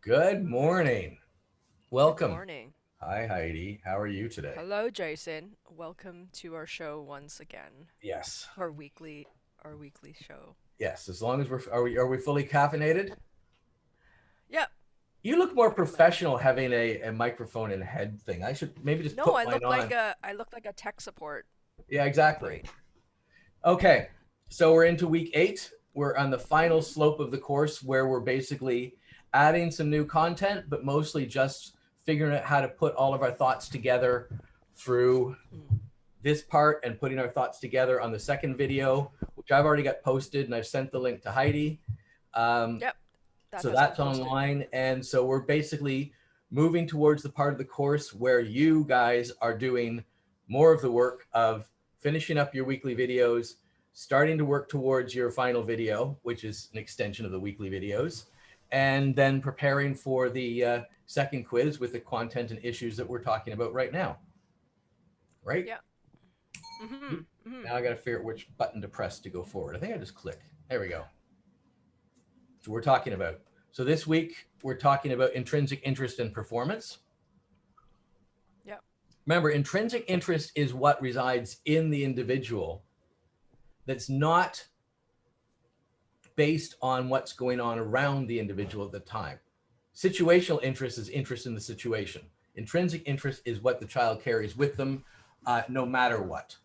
Good morning. Good Welcome. morning. Hi, Heidi. How are you today? Hello, Jason. Welcome to our show once again. Yes. Our weekly our weekly show. Yes. As long as we're fully caffeinated? Yep, You look more pretty much. professional having a microphone and head thing. I should maybe just No, put mine on. I look like a tech support Yeah, exactly. operator. Okay. So we're into week 8. We're on the final Mhm. slope of the course where we're basically adding some new content, but mostly just figuring out how to put all of our thoughts together through Mm. this part and putting our thoughts together on the second video, which I've already got posted and I've sent the link to Heidi. Um, Yep, that so has been that's posted. online. And so we're basically moving towards the part of the course where you guys are doing more of the work of finishing up your weekly videos, starting to work towards your final video, which is an extension of the weekly videos, and then preparing for the second quiz with the content and issues that we're talking about right now, right? Yep. Mhm. Mhm. Now I got to figure out which button to press to go forward. I think I just click. There we go. So we're talking about. So this week we're talking about intrinsic interest and performance. Yep. Remember, intrinsic interest is what resides in the individual that's not based on what's going on around the individual at the time. Situational interest is interest in the situation. Intrinsic interest is what the child carries with them, no matter what.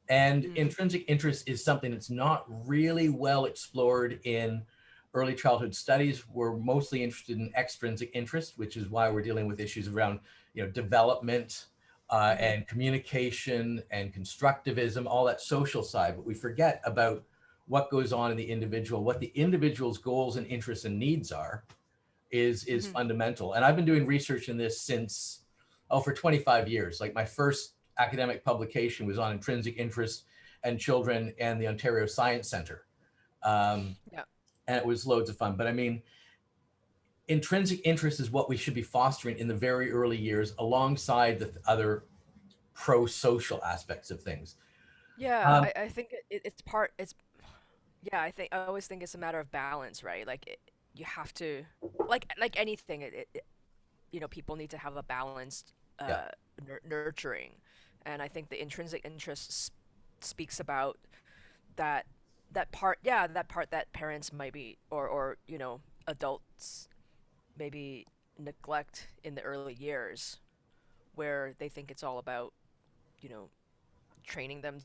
And Mm. intrinsic interest is something that's not really well explored in early childhood studies. We're mostly interested in extrinsic interest, which is why we're dealing with issues around, development Mhm. and communication and constructivism, all that social side. But we forget about what goes on in the individual, what the individual's goals and interests and needs are, is Mhm. fundamental. And I've been doing research in this since for 25 years. Like my first academic publication was on intrinsic interest and children and the Ontario Science Center. Um, Yep. and it was loads of fun. But I mean, intrinsic interest is what we should be fostering in the very early years alongside the other pro-social aspects of things. Yeah, Um, I think it's part it's yeah, I always think it's a matter of balance, right? You have to like anything people need to have a balanced yeah, nurturing, and I think the intrinsic interest speaks about that that part that parents might be or adults maybe neglect in the early years, where they think it's all about you know training them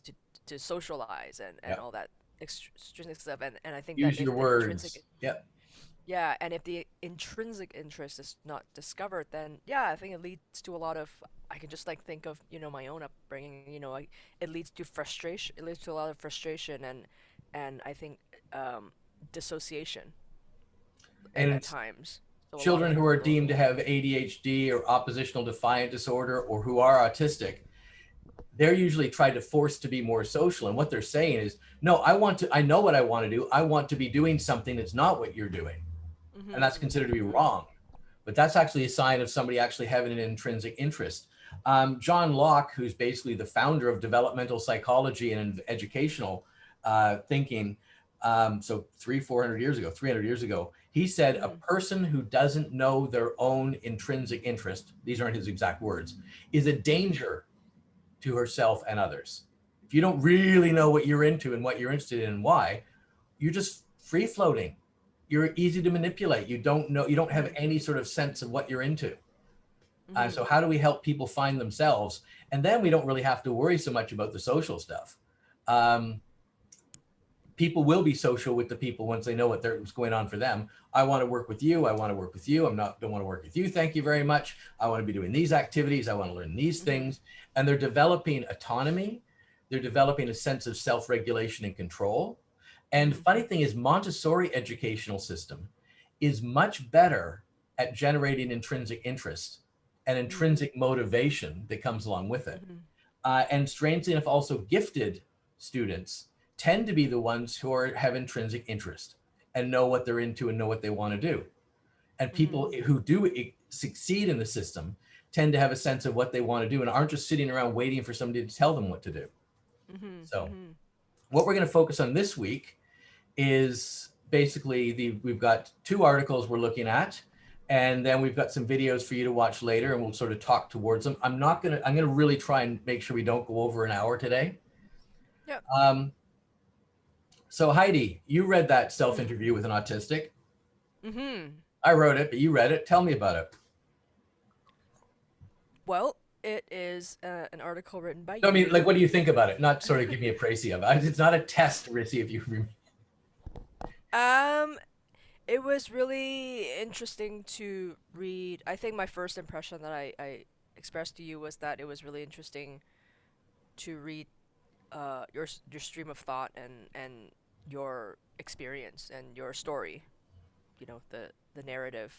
to socialize and yeah. all that extrinsic stuff, and I think that Use if your the intrinsic words. Yeah. yeah, and if the intrinsic interest is not discovered, then yeah, I think it leads to a lot of. I can just like think of my own upbringing. It leads to frustration. It leads to a lot of frustration and I think dissociation at And times. So a lot children of who are those. deemed to have ADHD or oppositional defiant disorder or who are autistic, they're usually tried to force to be more social. And what they're saying is, no, I know what I want to do. I want to be doing something that's not what you're doing. And that's Mhm. considered to be Mhm. wrong. But that's actually a sign of somebody actually having an intrinsic interest. John Locke, who's basically the founder of developmental psychology and educational thinking, so 400 years ago, 300 years ago, he said a Mhm. person who doesn't know their own intrinsic interest, these aren't his exact words, is a Mhm. danger to herself and others. If you don't really know what you're into and what you're interested in and why, you're just free floating. You're easy to manipulate. You don't know, you don't have Mhm. any sort of sense of what you're into. So Mhm. how do we help people find themselves? And then we don't really have to worry so much about the social stuff. Um, People will be social with the people once they know what's going on for them. I want to work with you. I want to work with you. Don't want to work with you. Thank you very much. I want to be doing these activities. I want to learn these Mhm. things. And they're developing autonomy. They're developing a sense of self-regulation and control. And Mhm. funny thing is, Montessori educational system is much better at generating intrinsic interest and Mhm. intrinsic motivation that comes along with it. Mhm. And strangely enough, also gifted students tend to be the ones who have intrinsic interest and know what they're into and know what they want to do. And Mhm. people who do succeed in the system tend to have a sense of what they want to do and aren't just sitting around waiting for somebody to tell them what to do. Mhm. So, Mhm. what we're going to focus on this week is basically we've got two articles we're looking at. and then we've got some videos for you to watch later, and we'll sort of talk towards them. I'm gonna really try and make sure we don't go over an hour today. Yep. Um, so Heidi, you read that self Mm. interview with an autistic. Mhm. I wrote it, but you read it. Tell me about it. Well, it is an article written by I mean, like, you. what do you think about it? Not sort of give me a précis of it. It's not a test to see if you. Um, it was really interesting to read. I think my first impression that I expressed to you was that it was really interesting to read your stream of thought and your experience and your story. You know, the narrative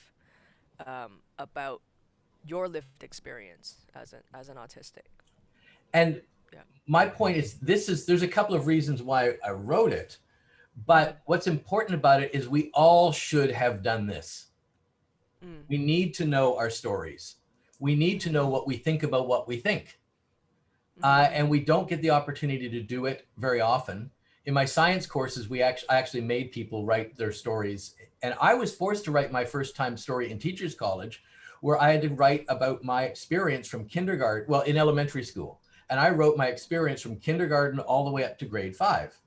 about your lived experience as an autistic. And Yeah. my point is, there's a couple of reasons why I wrote it, Mm-hmm. but what's important about it is we all should have done this. Mm. We need to know our stories. We need to know Mm-hmm. what we think about what we think. Mm-hmm. And we don't get the opportunity to do it very often. In my science courses, I actually made people write their stories. And I was forced to write my first time story in teachers college, where I had to write about my experience from kindergarten, well, in elementary school. And I wrote my experience from kindergarten all the way up to grade 5.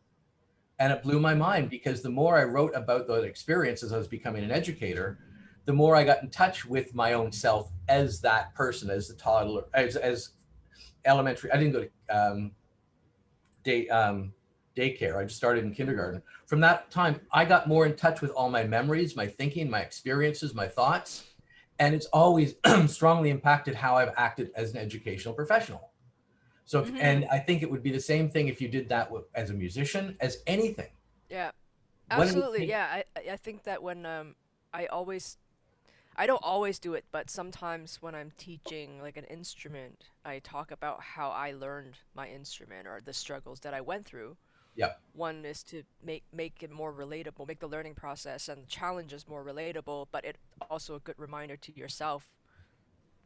And it blew my Mm-hmm. mind because the more I wrote about those experiences as I was becoming an educator, the more I got in touch with my own self as that person, as the toddler, as elementary. I didn't go to day daycare. I just started in Mm-hmm. kindergarten. From that time, I got more in touch with all my memories, my thinking, my experiences, my thoughts, and it's always strongly impacted how I've acted as an educational professional. So, and Mm-hmm. I think it would be the same thing if you did that as a musician, as anything. Yeah. What did it Absolutely. take? Yeah. I think that when I always I don't always do it, but sometimes when I'm teaching like an instrument, I talk about how I learned my instrument or the struggles that I went through. Yeah, One is to make it more relatable, make the learning process and challenges more relatable, but it also a good reminder to yourself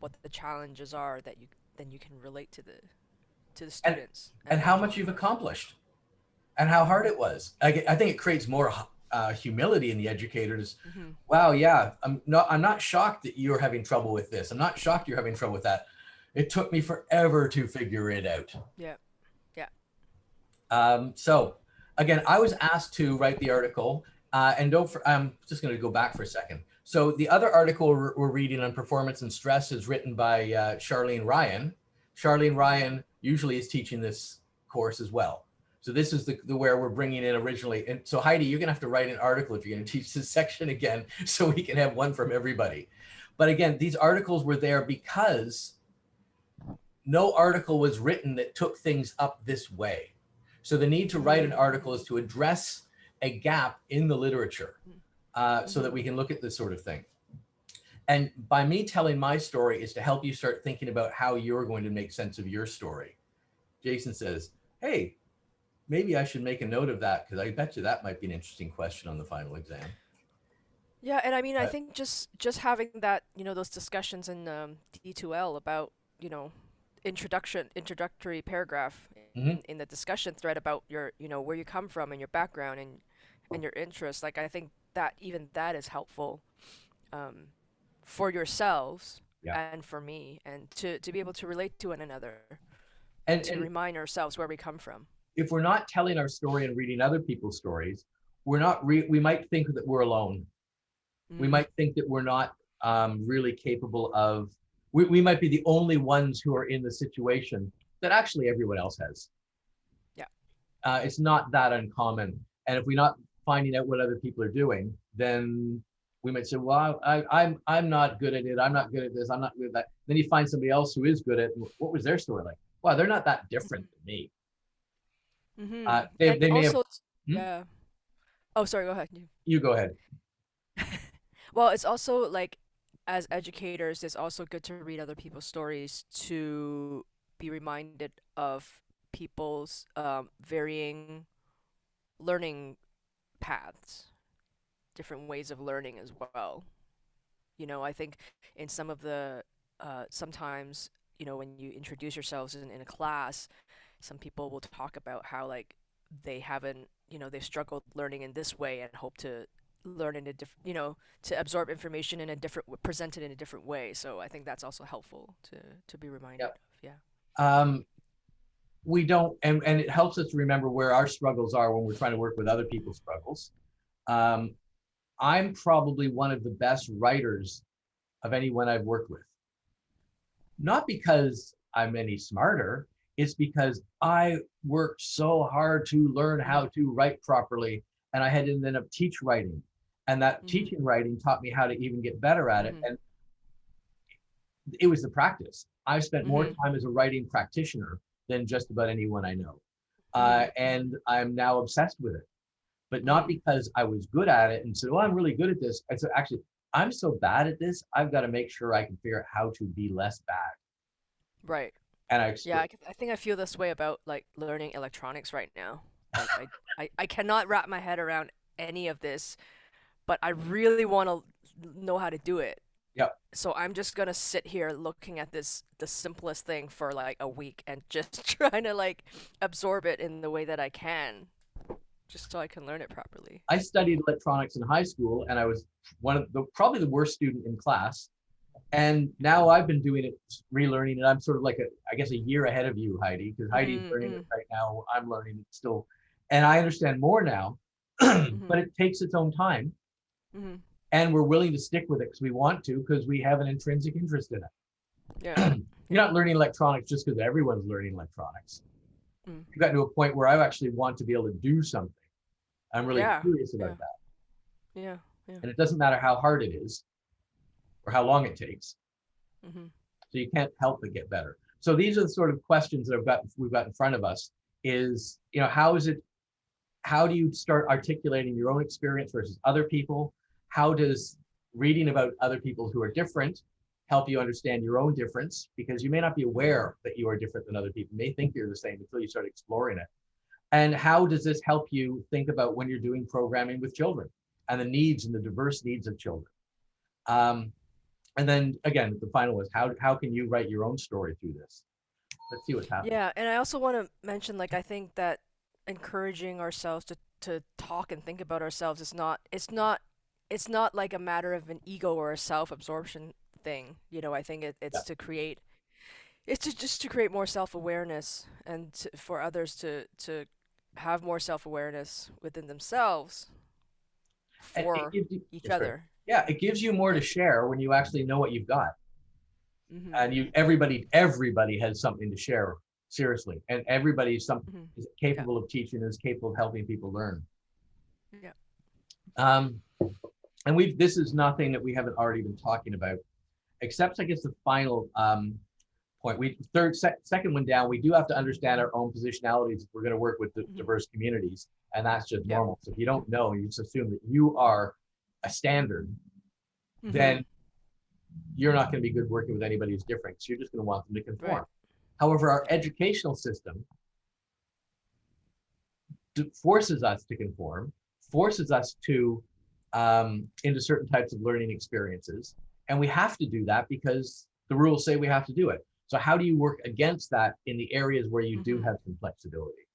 what the challenges are that you then you can relate to the and students and and how learning. much you've accomplished, and how hard Mhm. it was. I think it creates more humility in the educators. Mhm. Wow, yeah, I'm not shocked that you're having trouble with this. I'm not shocked you're having trouble with that. It took me forever to figure it out. Yeah. Yeah. So again, I was asked to write the article, and don't. I'm just going to go back for a second. So the other article we're reading on performance and stress is written by Charlene Ryan. Charlene Mhm. Ryan usually is teaching this course as well. So this is the where we're bringing in originally. And so Heidi, you're going to have to write an article if you're going to teach this section again, so we can have one from everybody. But again, these articles were there because no article was written that took things up this way. So the need to write an Mm. article is to address a gap in the literature, so that Mhm. we can look at this sort of thing. And by me telling my story is to help you start thinking about how you're going to make sense of your story. Jason says, hey, maybe I should make a note of that because I bet you that might be an interesting question on the final exam. Yeah, and I mean, I But think just having that, those discussions in D2L about, introductory paragraph mhm. in the discussion thread about your, where you come from and your background and your interests. Like I think that even that is helpful um, for yourselves Yeah. and for me, and to be able to relate to one another and to And remind ourselves where we come from. if we're not telling our story and reading other people's stories, we're not we might think that we're alone. We Mm. might think that we're not really capable of, we might be the only ones who are in the situation that actually everyone else has. Yeah. It's not that uncommon. And if we're not finding out what other people are doing, then we might say, well, I'm not good at it. I'm not good at this. I'm not good at that. Then you find somebody else who is good at it. What was their story like? Wow, they're not that different Mhm. than me. Mhm. And They may have, also, hmm? yeah. Oh, sorry. Go ahead. You go ahead. Well, it's also like as educators, it's also good to read other people's stories to be reminded of people's varying learning paths, different ways of learning as well. I think in some of the sometimes, when you introduce yourselves in a class, some people will talk about how like they haven't, they've struggled learning in this way and hope to learn in a different, to absorb information in a different, presented in a different way. So I think that's also helpful to be reminded Yep. of. Yeah. Um, we don't, and it helps us to remember where our struggles are when we're trying to work with other people's struggles. Um, I'm probably one of the best writers of anyone I've worked with. Not because I'm any smarter, it's because I worked so hard to learn Mm-hmm. how to write properly. And I had to end up teach writing. And that Mm-hmm. teaching writing taught me how to even get better at it. Mm-hmm. And it was the practice. I've spent more Mm-hmm. time as a writing practitioner than just about anyone I know. Mm-hmm. And I'm now obsessed with it, but not Mm-hmm. because I was good at it and said, "Oh, I'm really good at this." I said, "Actually, I'm so bad at this. I've got to make sure I can figure out how to be less bad." Right. And Yeah, I think I feel this way about like learning electronics right now. Like I cannot wrap my head around any of this, but I really want to know how to do it. yeah, So I'm just gonna sit here looking at the simplest thing for like a week and just trying to like absorb it in the way that I can, just so I can learn it properly. I studied electronics in high school, and I was one of the probably the worst student in class. And now I've been doing it, relearning it. I'm sort of like I guess, a year ahead of you, Heidi, because Heidi's Mhm. learning it Mhm. right now. I'm learning it still, and I understand more now. But Mhm. it takes its own time, Mhm. and we're willing to stick with it because we want to, because we have an intrinsic interest in Yeah. it. Yeah. You're not learning electronics just because everyone's learning electronics. Mm. You've gotten to a point where I actually want to be able to do something. I'm really Yeah. curious about Yeah. that. Yeah. Yeah. And it doesn't matter how hard it is or how long it takes. Mhm. So you can't help but get better. So these are the sort of questions that we've got in front of us is, how do you start articulating your own experience versus other people? How does reading about other people who are different help you understand your own difference? Because you may not be Mhm. aware that you are different than other people. You may think you're the same until you start exploring it. And how does this help you think about when you're doing programming with children and the needs and the diverse needs of children? Um, and then again, the final was how can you write your own story through this? Let's see what's happening. Yeah, and I also want to mention like I think that encouraging ourselves to talk and think about ourselves is not it's not like a matter of an ego or a self-absorption thing. I think Yeah. it's to create it's to just to create more self-awareness and for others to have more self-awareness within themselves And it for gives you, each it's great. other. Yeah, it gives you more to Yeah. share when you actually know what you've got. Mhm. And everybody has something to share, seriously. And everybody Mhm. is Yeah. capable of teaching, is capable of helping people learn. Yeah. Um, and this is nothing that we haven't already been talking about, except I guess the final point. Second one down, we do have to understand our own positionalities if we're going to work with Mhm. diverse communities, and that's just Yeah. normal. So if you don't know, you just assume that you are a standard, Mhm. then you're not going to be good working with anybody who's different. So you're just going to want them to Right. conform. However, our Yeah. educational system forces us to conform, forces us to into certain types of learning experiences, and we have to do that because the rules say we have to do it. So how do you work against that in the areas where you do Mhm. have some flexibility?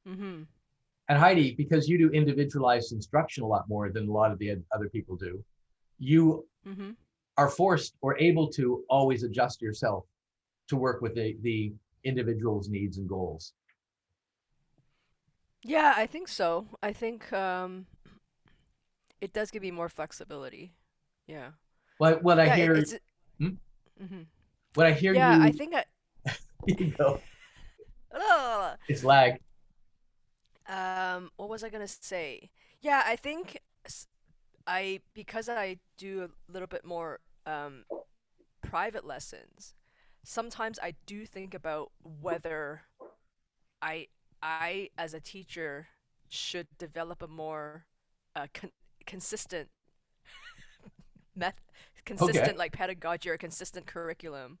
Mhm. And Heidi, because you do individualized instruction a lot more than a lot of the other people do, you Mhm. are forced or able to always adjust yourself to work with the individual's needs and goals. Yeah, I think so. I think it does give you more flexibility. Yeah. What I Yeah, hear, it's hmm? mhm. What I hear Yeah, I you, think I you go, Ugh. it's lag. What was I gonna say? Yeah, I think because I do a little bit more private lessons, sometimes I do think about whether I as a teacher should develop a more consistent meth Okay. consistent like pedagogy or consistent curriculum.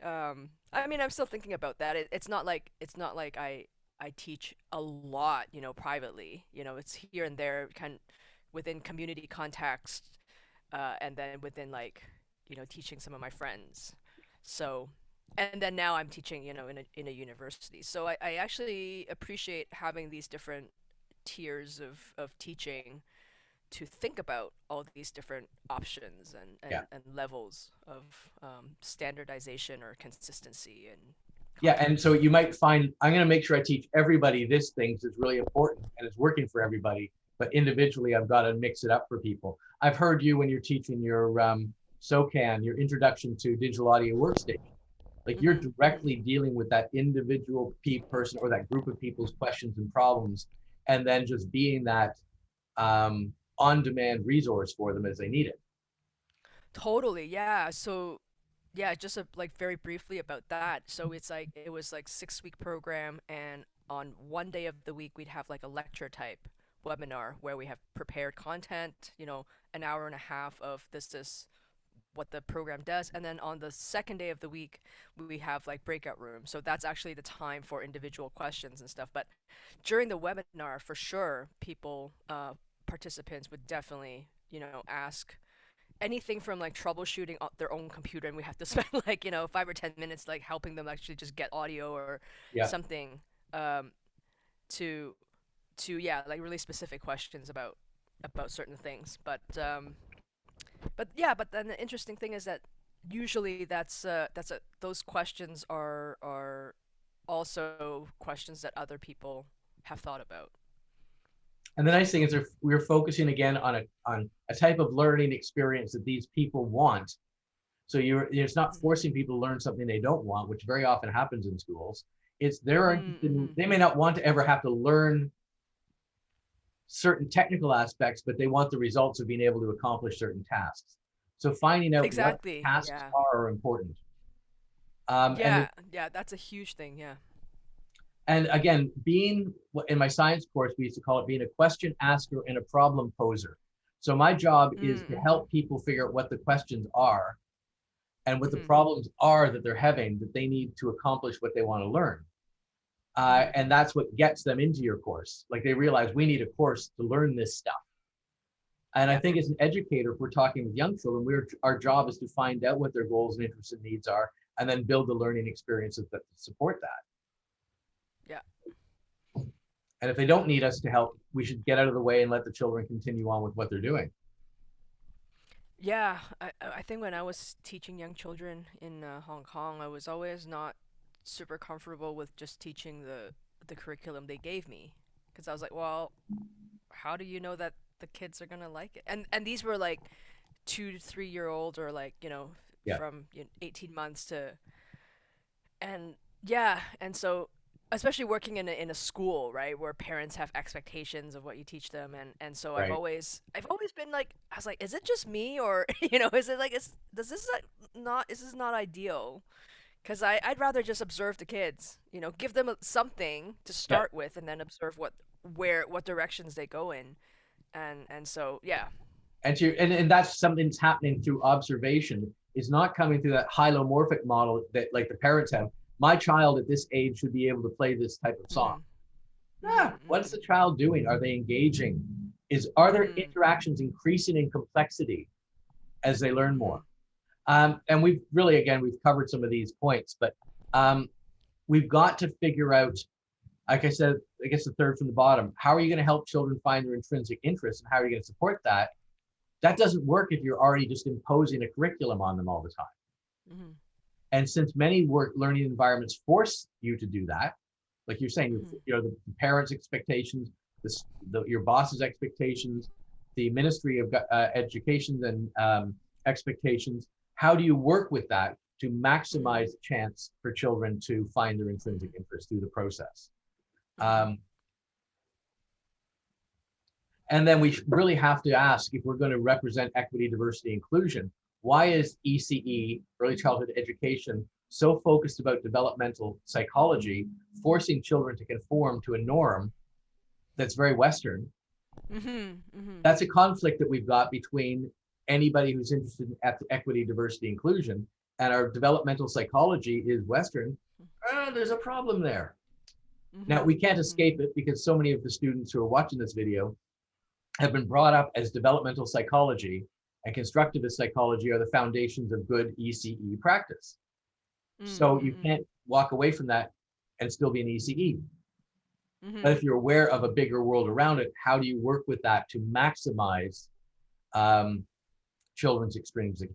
I mean, I'm still thinking about that. It's not like I teach a lot, privately. It's here and there, kind within community context, and then within like, teaching some of my friends. So, and then now I'm teaching, in a university. So I actually appreciate having these different tiers of teaching to think about all these different options Yeah. and levels of standardization or consistency and Yeah, and so continuity. you might find I'm going to make sure I teach everybody this thing because it's really important and it's working for everybody. But individually, I've got to mix it up for people. I've heard you when you're teaching your SOCAN, your introduction to digital audio workstation. Like you're Hmm. Hmm. directly dealing with that individual person or that group of people's questions and problems, and then just being that on-demand resource for them as they need it. Totally, yeah. So yeah, just like very briefly about that. So it was like 6 week program, and on one day of the week we'd have like a lecture type webinar where we have prepared content, an hour and a half of this what the program does, and then on the second day of the week we have like breakout rooms. So that's actually the time for individual questions and stuff. But during the webinar, for sure, people participants would definitely ask anything from like troubleshooting their own computer, and we have to spend like 5 or 10 minutes like helping them actually just get audio or Yeah. something, um, to yeah, like really specific questions about certain things. But yeah, but then the interesting thing is that usually those questions are also questions that other people have thought about. And the nice thing is we're focusing again on a type of learning experience that these people want. So it's not forcing people to learn something they don't want, which very often happens in schools. It's they're interested in, Mm-hmm. they may not want to ever have to learn certain technical aspects, but they want the results of being able to accomplish certain tasks. So finding out what Exactly. tasks Yeah. are important. And Yeah. Yeah. That's a huge thing. Yeah. and again, being in my science course, we used to call it being a question asker and a problem poser. So my job is to Mm-hmm. help people figure out what the questions are and what the Mm-hmm. problems are that they're having that they need to accomplish what they want to learn. Mm-hmm. And that's what gets them into your course. Like they realize we need a course to learn this stuff. And I Yeah. think as an educator, if we're talking with young children, our job is to find out what their goals and interests and needs are, and then build the learning experiences that support that. Yeah. And if they don't need us to help, we should get out of the way and let the children continue on with what they're doing. Yeah. I think when I was teaching young children in Hong Kong, I was always not super comfortable with just teaching the curriculum they gave me, because I was like, well, how do you know that the kids are gonna like it? And these were like 2 to 3 year olds, or like Yeah, from 18 months to, and yeah, and so especially working in a school, right, where parents have expectations of what you teach them, and so right. I've always been like, I was like, is it just me, or is it like, does this not is this not ideal? Because I'd rather just observe the kids, give them something to Yeah. start with, and then observe what directions they go in, and so yeah. And that's something that's happening through observation. Is not coming through that hylomorphic model that like the parents have. My child at this age should be able to play this type of song. Mhm. Ah, Mhm. what's Mhm. the child doing? Are they engaging? Are their Mhm. interactions increasing in complexity as they learn more? Mhm. And we've covered some of these points, but um, we've got to figure out, like I said, I guess the third from the bottom, how are you going to help children find their intrinsic interests and how are you going to support that? That doesn't work if you're already just imposing a curriculum on them all the time. Mhm. And since many work learning environments force you to do that, like you're saying, Mhm. the parents' expectations, your boss's expectations, the Ministry of Education and expectations. How do you work with that to Mhm. maximize the chance for children to find their intrinsic Mhm. interest through the process? Mhm. Um, and then we really have to ask if we're going to represent equity, diversity, inclusion. Why is ECE, early childhood education, so focused about developmental psychology, forcing children to conform to a norm that's very Western? Mhm. Mhm. That's a conflict that we've got between anybody who's interested in equity, diversity, inclusion, and our developmental psychology is Western. There's a problem there. Now, Mhm. we can't Mhm. escape it because so many of the students who are watching this video have been brought up as developmental psychology and constructivist psychology are the foundations of good ECE practice. Mhm. So you Mhm. can't walk away from that and still be an ECE. But Mhm. if you're aware of a bigger world around it, how do you work with that to maximize um, children's intrinsic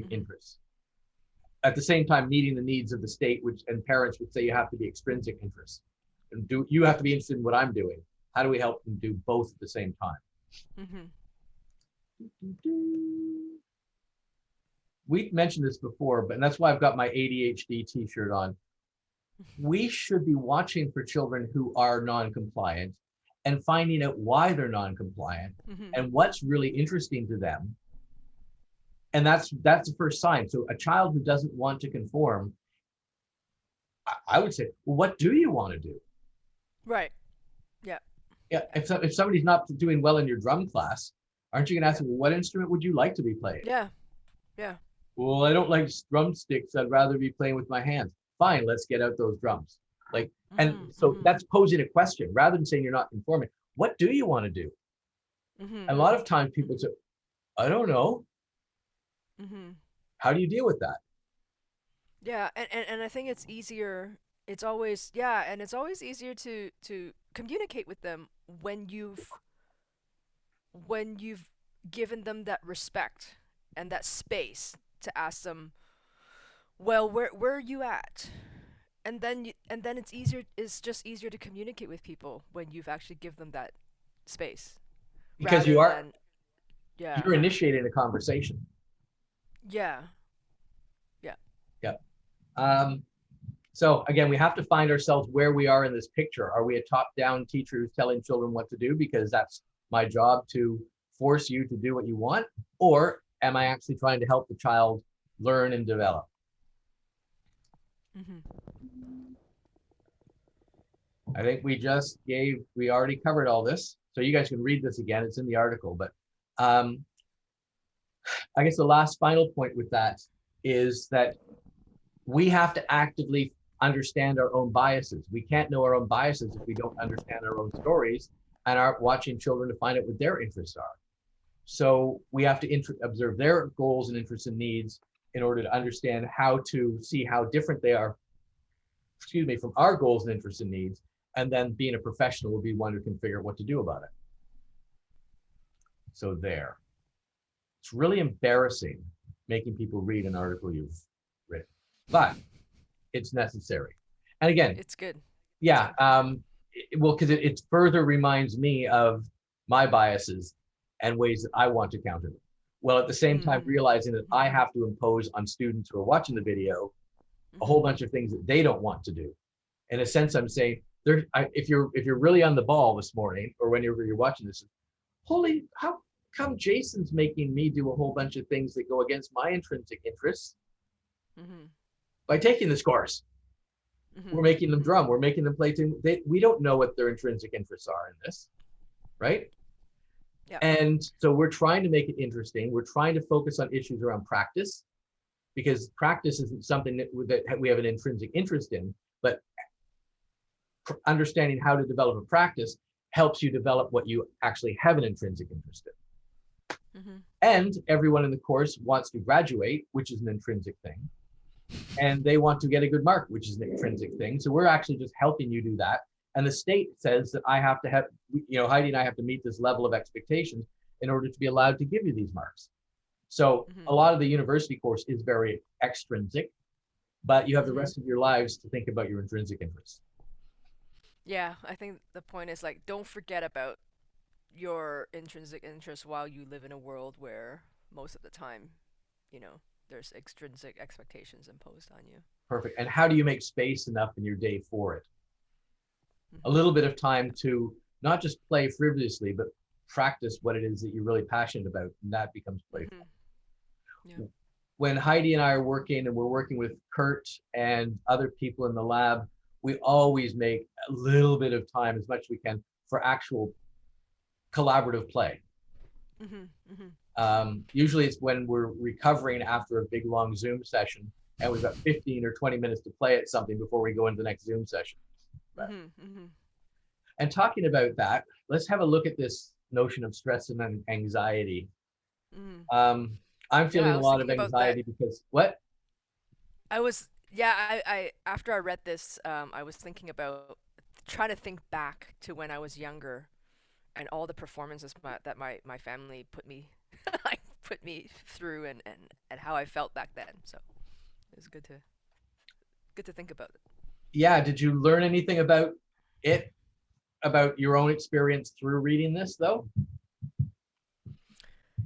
Mhm. interests? At the same time, meeting the needs of the state, which and parents would say you have to be extrinsic interests. And do you have to be interested in what I'm doing? How do we help them do both at the same time? Mhm. We mentioned this before, but that's why I've got my ADHD t-shirt on. We should be watching for children who are non-compliant and finding out why they're non-compliant Mhm. and what's really interesting to them. And that's the first sign. So a child who doesn't want to conform, I would say, well, what do you want to do? Right. Yeah. Yeah, Yeah. if somebody's not doing well in your drum class, aren't you gonna ask Yeah. them, well, what instrument would you like to be playing? Yeah. Yeah. Well, I don't like drumsticks. I'd rather be playing with my hands. Fine, let's get out those drums. Like, and Mhm. so Mhm. that's posing a question rather than saying you're not conforming. What do you want to do? And a lot Mhm. of times people say, I don't know. Mhm. How do you deal with that? Yeah, and I think it's easier. It's always, yeah, and it's always easier to communicate with them when you've given them that respect and that space to ask them, well, where are you at? And then it's just easier to communicate with people when you've actually give them that space Because rather than, yeah. you're initiating a conversation. Yeah. Yeah. Yeah. Um, so again, we have to find ourselves where we are in this picture. Are we a top-down teacher who's telling children what to do because that's my job to force you to do what you want? Or am I actually trying to help the child learn and develop? Mhm. I think we already covered all this. So you guys can read this again. It's in the article. But um, I guess the last final point with that is that we have to actively understand our own biases. We can't know our own biases if we don't understand our own stories and aren't watching children to find out what their interests are. So we have to observe their goals and interests and needs in order to understand how to see how different they are, excuse me, from our goals and interests and needs. And then being a professional will be one who can figure out what to do about it. So there. It's really embarrassing making people read an article you've written, but it's necessary. And again, It's good. It's yeah, good. well, because it further reminds me of my biases and ways that I want to counter them. Well, at the same time, Mhm. realizing that Mhm. I have to impose on students who are watching the video a whole Mhm. bunch of things that they don't want to do. In a sense, I'm saying if you're really on the ball this morning or whenever you're watching this, holy, how come Jason's making me do a whole bunch of things that go against my intrinsic interests Mhm. by taking this course? We're Mhm. making them Mhm. drum. We're making them play. We don't know what their intrinsic interests are in this, right? Yeah. And so we're trying to make it interesting. We're trying to focus on issues around practice because practice isn't something that we have an intrinsic interest in, but understanding how to develop a practice helps you develop what you actually have an intrinsic interest in. Mhm. And everyone in the course wants to graduate, which is an intrinsic thing. And they want to get a good mark, which is an intrinsic thing. So we're actually just helping you do that. And the state says that I have to have, Heidi and I have to meet this level of expectations in order to be allowed to give you these marks. So a Mhm. lot of the university course is very extrinsic, but you have the Mhm. rest of your lives to think about your intrinsic interests. Yeah, I think the point is like don't forget about your intrinsic interest while you live in a world where most of the time, you know, there's extrinsic expectations imposed on you. Perfect. And how do you make space enough in your day for it? A Mhm. little bit of time to not just play frivolously, but practice what it is that you're really passionate about, and that becomes playful. Mhm. Yeah. When Heidi and I are working and we're working with Kurt and other people in the lab, we always make a little bit of time, as much as we can, for actual collaborative play. Mhm. Mhm. Usually it's when we're recovering after a big long Zoom session and we've got 15 or 20 minutes to play at something before we go into the next Zoom session. Mhm. Mhm. And talking about that, let's have a look at this notion of stress and anxiety. Mhm. Um, I'm Yeah, feeling I a was lot of thinking about that. anxiety because what? I was, yeah, I after I read this, I was thinking about trying to think back to when I was younger and all the performances that my family put me like put me through, and how I felt back then. So it was good to think about it. Yeah. Did you learn anything about it, about your own experience through reading this, though?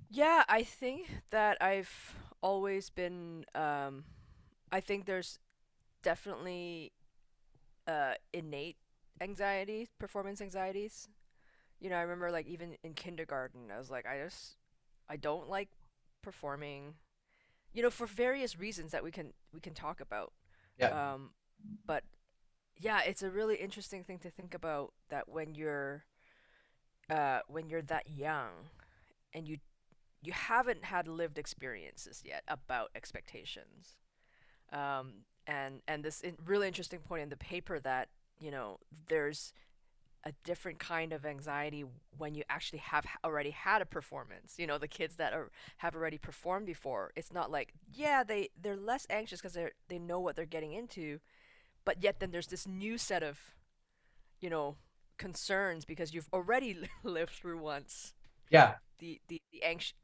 Yeah, I think that I've always been I think there's definitely innate anxieties, performance anxieties. You know, I remember like even in kindergarten, I was like, I don't like performing. You know, for various reasons that we can talk about. Yeah. Um, but yeah, it's a really interesting thing to think about that when you're that young and you haven't had lived experiences yet about expectations. And this really interesting point in the paper that you know there's a different kind of anxiety when you actually have already had a performance. You know, the kids that have already performed before. It's not like, yeah, they're less anxious because they know what they're getting into, but yet then there's this new set of, you know, concerns because you've already lived through once Yeah. the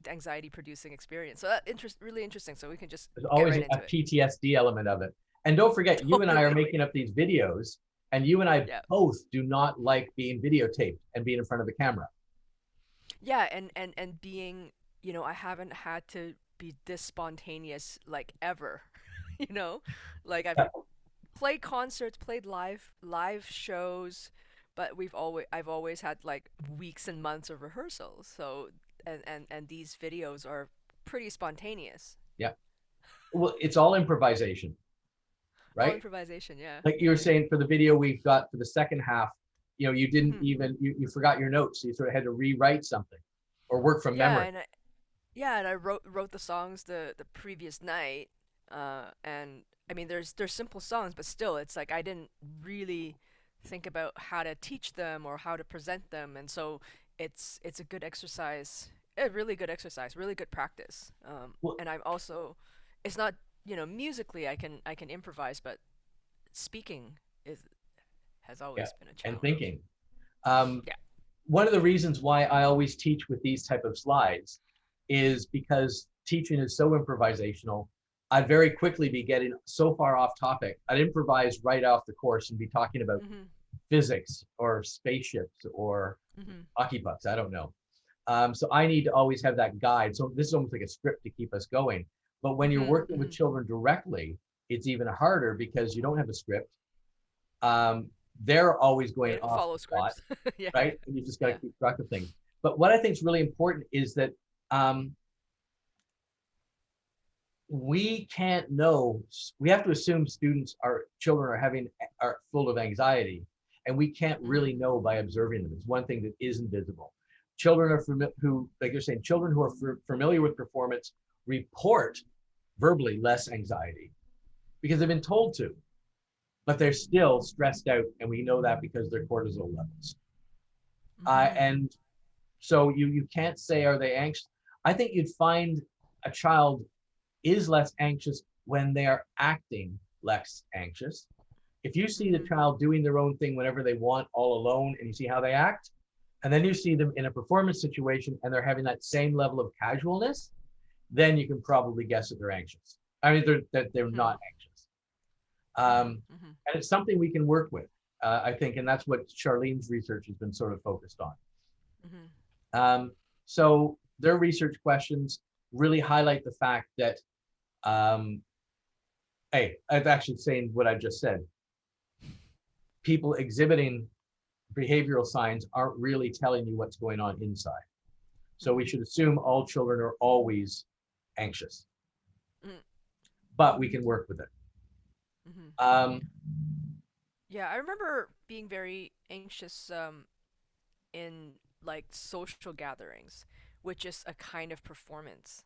anxiety producing experience. So that really interesting. So we can just There's get always right a into it. PTSD element of it. And don't forget, you and I are Totally. making up these videos, and you and I Yeah. both do not like being videotaped and being in front of the camera. Yeah, and being, you know, I haven't had to be this spontaneous like ever. You know? Like I've Yeah. played concerts, played live shows, but I've always had like weeks and months of rehearsals. So and these videos are pretty spontaneous. Yeah. Well, it's all improvisation, All right? improvisation, yeah. Like you Yeah, were yeah. saying for the video we've got for the second half, you didn't Hmm. even, you forgot your notes. So you sort of had to rewrite something or work from Yeah, memory. and I wrote the songs the previous night. And I mean there's simple songs, but still it's like I didn't really think about how to teach them or how to present them, and so it's a good exercise, a really good exercise, really good practice. Well, And I'm also, it's not, you know, musically I can improvise, but speaking is has yeah. always been a And challenge. thinking. Um, Yeah. One of the reasons why I always teach with these type of slides is because teaching is so improvisational. I'd very quickly be getting so far off topic. I'd improvise right off the course and be talking about Mhm. physics or spaceships or Mhm. hockey pucks. I don't know. So I need to always have that guide. So this is almost like a script to keep us going. But when you're Mhm. working with Mhm. children directly, it's even harder because you don't have a script. Um, they're always They going don't off follow the spot, scripts. Yeah. right? And you just got to Yeah. keep track of things. But what I think is really important is that um, we can't know. We have to assume children are are full of anxiety, and we can't really Mhm. know by observing them. It's one thing that is invisible. Children are who, like you're saying, children who are familiar with performance report verbally less anxiety because they've been told to, but they're still stressed out, and we know that because their cortisol levels. Mhm. And so you can't say are they anxious. I think you'd find a child is less anxious when they are acting less anxious. If you see the Mhm. child doing their own thing whenever they want all alone and you see how they act, and then you see them in a performance situation and they're having that same level of casualness, then you can probably guess that they're anxious. I mean, that they're Mhm. not anxious. Mhm. Um, Mhm. and it's something we can work with, I think, and that's what Charlene's research has been sort of focused on. Mhm. Um, so their research questions really highlight the fact that, hey, I've actually saying what I just said. People exhibiting behavioral signs aren't really telling you what's going on inside. So we Mhm. should assume all children are always anxious, Mhm. but we can work with it. Mhm. Um, Yeah, I remember being very anxious in like social gatherings, which is a kind of performance.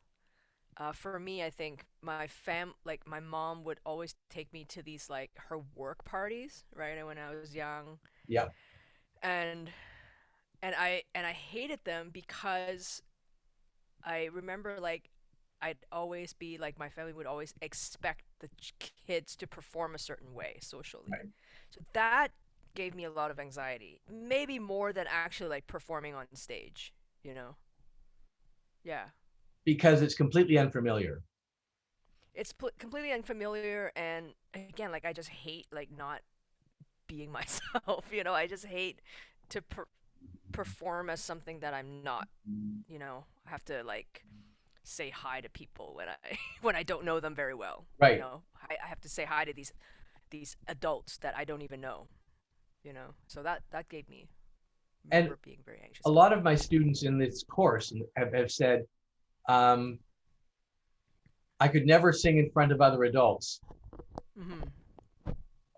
For me, I think like my mom would always take me to these like her work parties, right? When I was young, yeah, and and I hated them because I remember like I'd always be like my family would always expect the kids to perform a certain way socially. right. So that gave me a lot of anxiety. Maybe more than actually like performing on stage, you know. Yeah. Because it's completely unfamiliar. It's completely unfamiliar, and again, like I just hate like not being myself, you know. I just hate to perform as something that I'm not, you know. I have to like say hi to people when I when I don't know them very well, you Right. know. I have to say hi to these adults that I don't even know, you know. So that gave me And remember being very a anxious about lot of that. my students in this course have said, um, I could never sing in front of other adults. Mhm.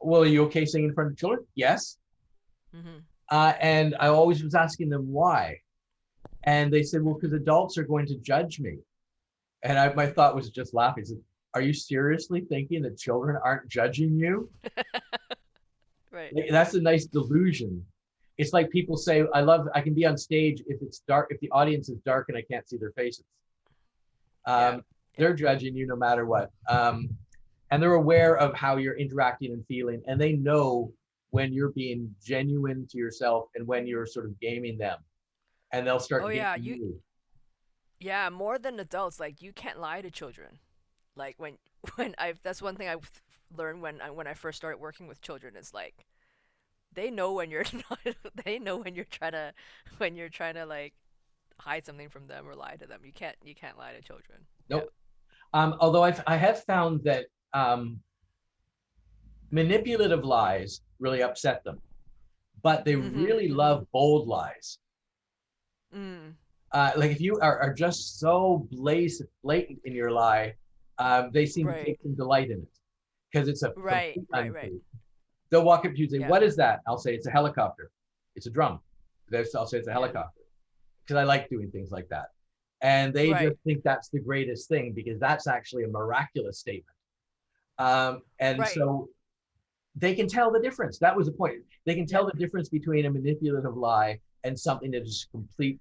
Well, are you okay singing in front of children? Yes. Mhm. And I always was asking them why. And they said, well, because adults are going to judge me. And my thought was just laughing. I said, are you seriously thinking that children aren't judging you? Right. Like, that's a nice delusion. It's like people say, I can be on stage if it's dark, if the audience is dark and I can't see their faces. Yeah. Um, Yeah. they're judging you no matter what. And they're aware of how you're interacting and feeling, and they know when you're being genuine to yourself and when you're sort of gaming them, and they'll Oh start gaming yeah, you. yeah, more than adults, like you can't lie to children. Like when when I that's one thing I've learned when I first started working with children is like they know when you're not they know when you're trying to like hide something from them or lie to them. You can't lie to children. Yeah. Nope. Although I have found that manipulative lies really upset them, but they Mhm. really Mhm. love bold lies. Mm. Like if you are just so blatant in your lie, they seem to Right. take some delight in it because it's a Right. complete Right. Right. untruth. They'll walk up to you and say, Yeah. "What is that?" I'll say, "It's a helicopter. It's a drum." I'll say, "It's a Yeah. helicopter," because I like doing things like that. And they Right. just think that's the greatest thing because that's actually a miraculous statement. And Right. so they can tell the difference. That was the point. They can Yeah. tell the difference between a manipulative lie and something that is complete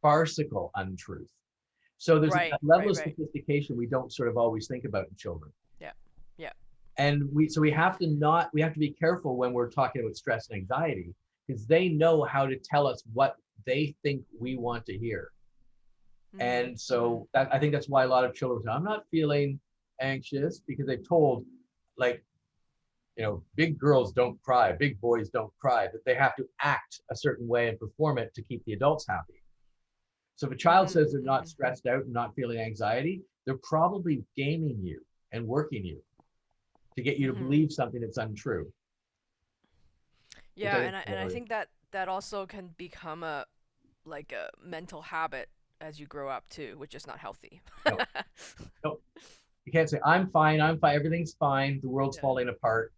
farcical untruth. So there's a Right. level Right. of Right. sophistication we don't sort of always think about in children. Yeah. Yeah. And we have to be careful when we're talking about stress and anxiety because they know how to tell us what they think we want to hear. Mhm. And Mhm. so I think that's why a lot of children say, I'm not feeling anxious because they've told, like, big girls don't cry, big boys don't cry, that they have to act a certain way and perform it to keep the adults happy. So if a child Mhm. says they're not Mhm. stressed out and not feeling anxiety, they're probably gaming you and working you to get you to Mhm. believe something that's untrue, which I Yeah, think is and I hilarious. think that that also can become a like a mental habit as you grow up too, which is not healthy. No, no, you can't say, I'm fine, everything's fine, the world's Yeah. falling apart.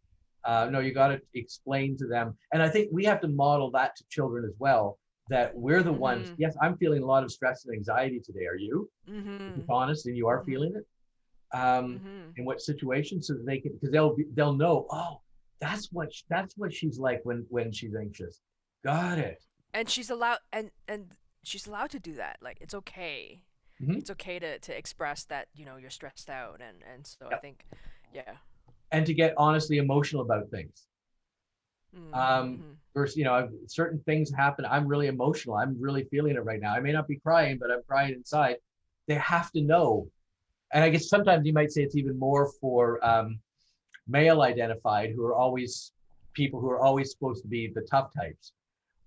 No, you got to explain to them. And I think we have to model that to children as well, that we're the ones, Mhm. yes, I'm feeling a lot of stress and anxiety today. Are you? If it's Mhm. honest and you are Mhm. feeling it, Mhm. in what situation, so that they can, because they'll know, oh, that's what she's like when she's anxious. Got it. And she's allowed and she's allowed to do that. Like it's okay. Mm-hmm. It's okay to express that, you know, you're stressed out and so I Yeah. think yeah. And to get honestly emotional about things. Mhm. Mhm. Versus, certain things happen. I'm really emotional. I'm really feeling it right now. I may not be crying, but I'm crying inside. They have to know. And I guess sometimes you might say it's even more for male identified, who are always people who are always supposed to be the tough types.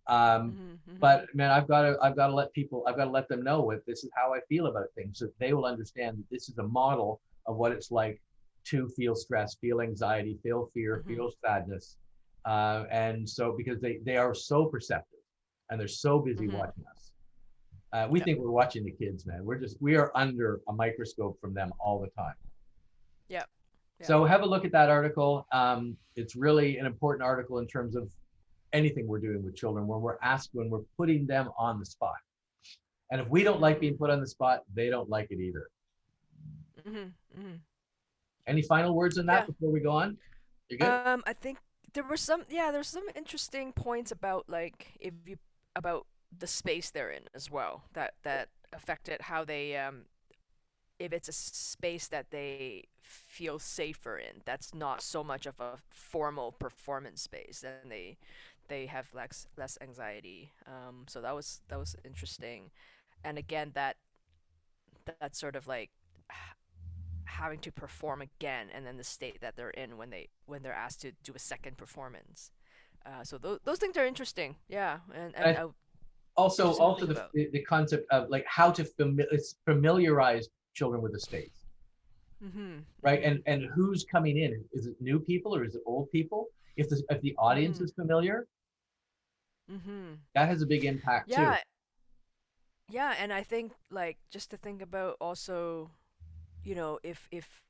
Um, Mhm. Mhm. but man, I've got to let them know what this is how I feel about things, so they will understand that this is a model of what it's like to feel stress, feel anxiety, feel fear, Mhm. feel sadness, and so because they are so perceptive and they're so busy Mhm. watching us. We Yeah. think we're watching the kids, man. We are under a microscope from them all the time. Yeah. Yeah. So have a look at that article. It's really an important article in terms of anything we're doing with children when we're putting them on the spot. And if we don't like Mhm. being put on the spot, they don't like it either. Mhm. Mhm. Any final words on that Yeah. before we go on? You good? I think there were some yeah, there's some interesting points about like if you about the space they're in as well that affected how they if it's a space that they feel safer in, that's not so much of a formal performance space, then they have less anxiety. So that was interesting, and again, that sort of like having to perform again, and then the state that they're in when they're asked to do a second performance. So those things are interesting, yeah, and And also, interesting to think the, about. the concept of like how to familiarize children with the space, Mhm. right? Mhm. And who's coming in? Is it new people or is it old people? If the audience Mhm. is familiar, Mhm. that has a big impact too. Yeah, yeah, and I think like just to think about also, if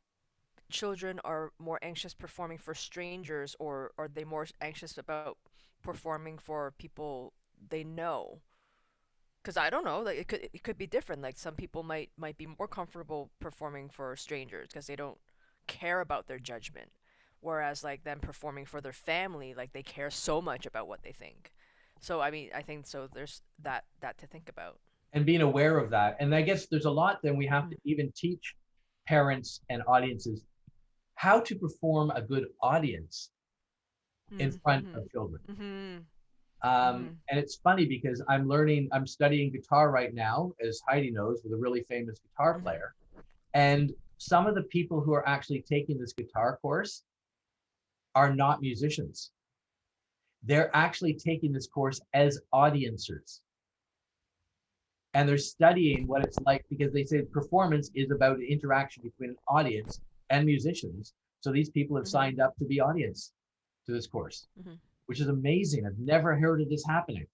children are more anxious performing for strangers, or are they more anxious about performing for people they know? Because I don't know, like it could be different. Like some people might be more comfortable performing for strangers because they don't care about their judgment, whereas like them performing for their family, like they care so much about what they think. So I mean, I think so. There's that to think about. And being aware of that. And I guess there's a lot then we have to Mhm. even teach parents and audiences how to perform a good audience in Mhm. front Mhm. of children. Mhm. Mhm. And it's funny because I'm studying guitar right now, as Heidi knows, with a really famous guitar Mhm. player. And some of the people who are actually taking this guitar course are not musicians. They're actually taking this course as audiencers. And they're studying what it's like because they say performance is about an interaction between an audience and musicians. So these people have Mhm. signed up to be audience to this course, Mhm. which is amazing. I've never heard of this happening,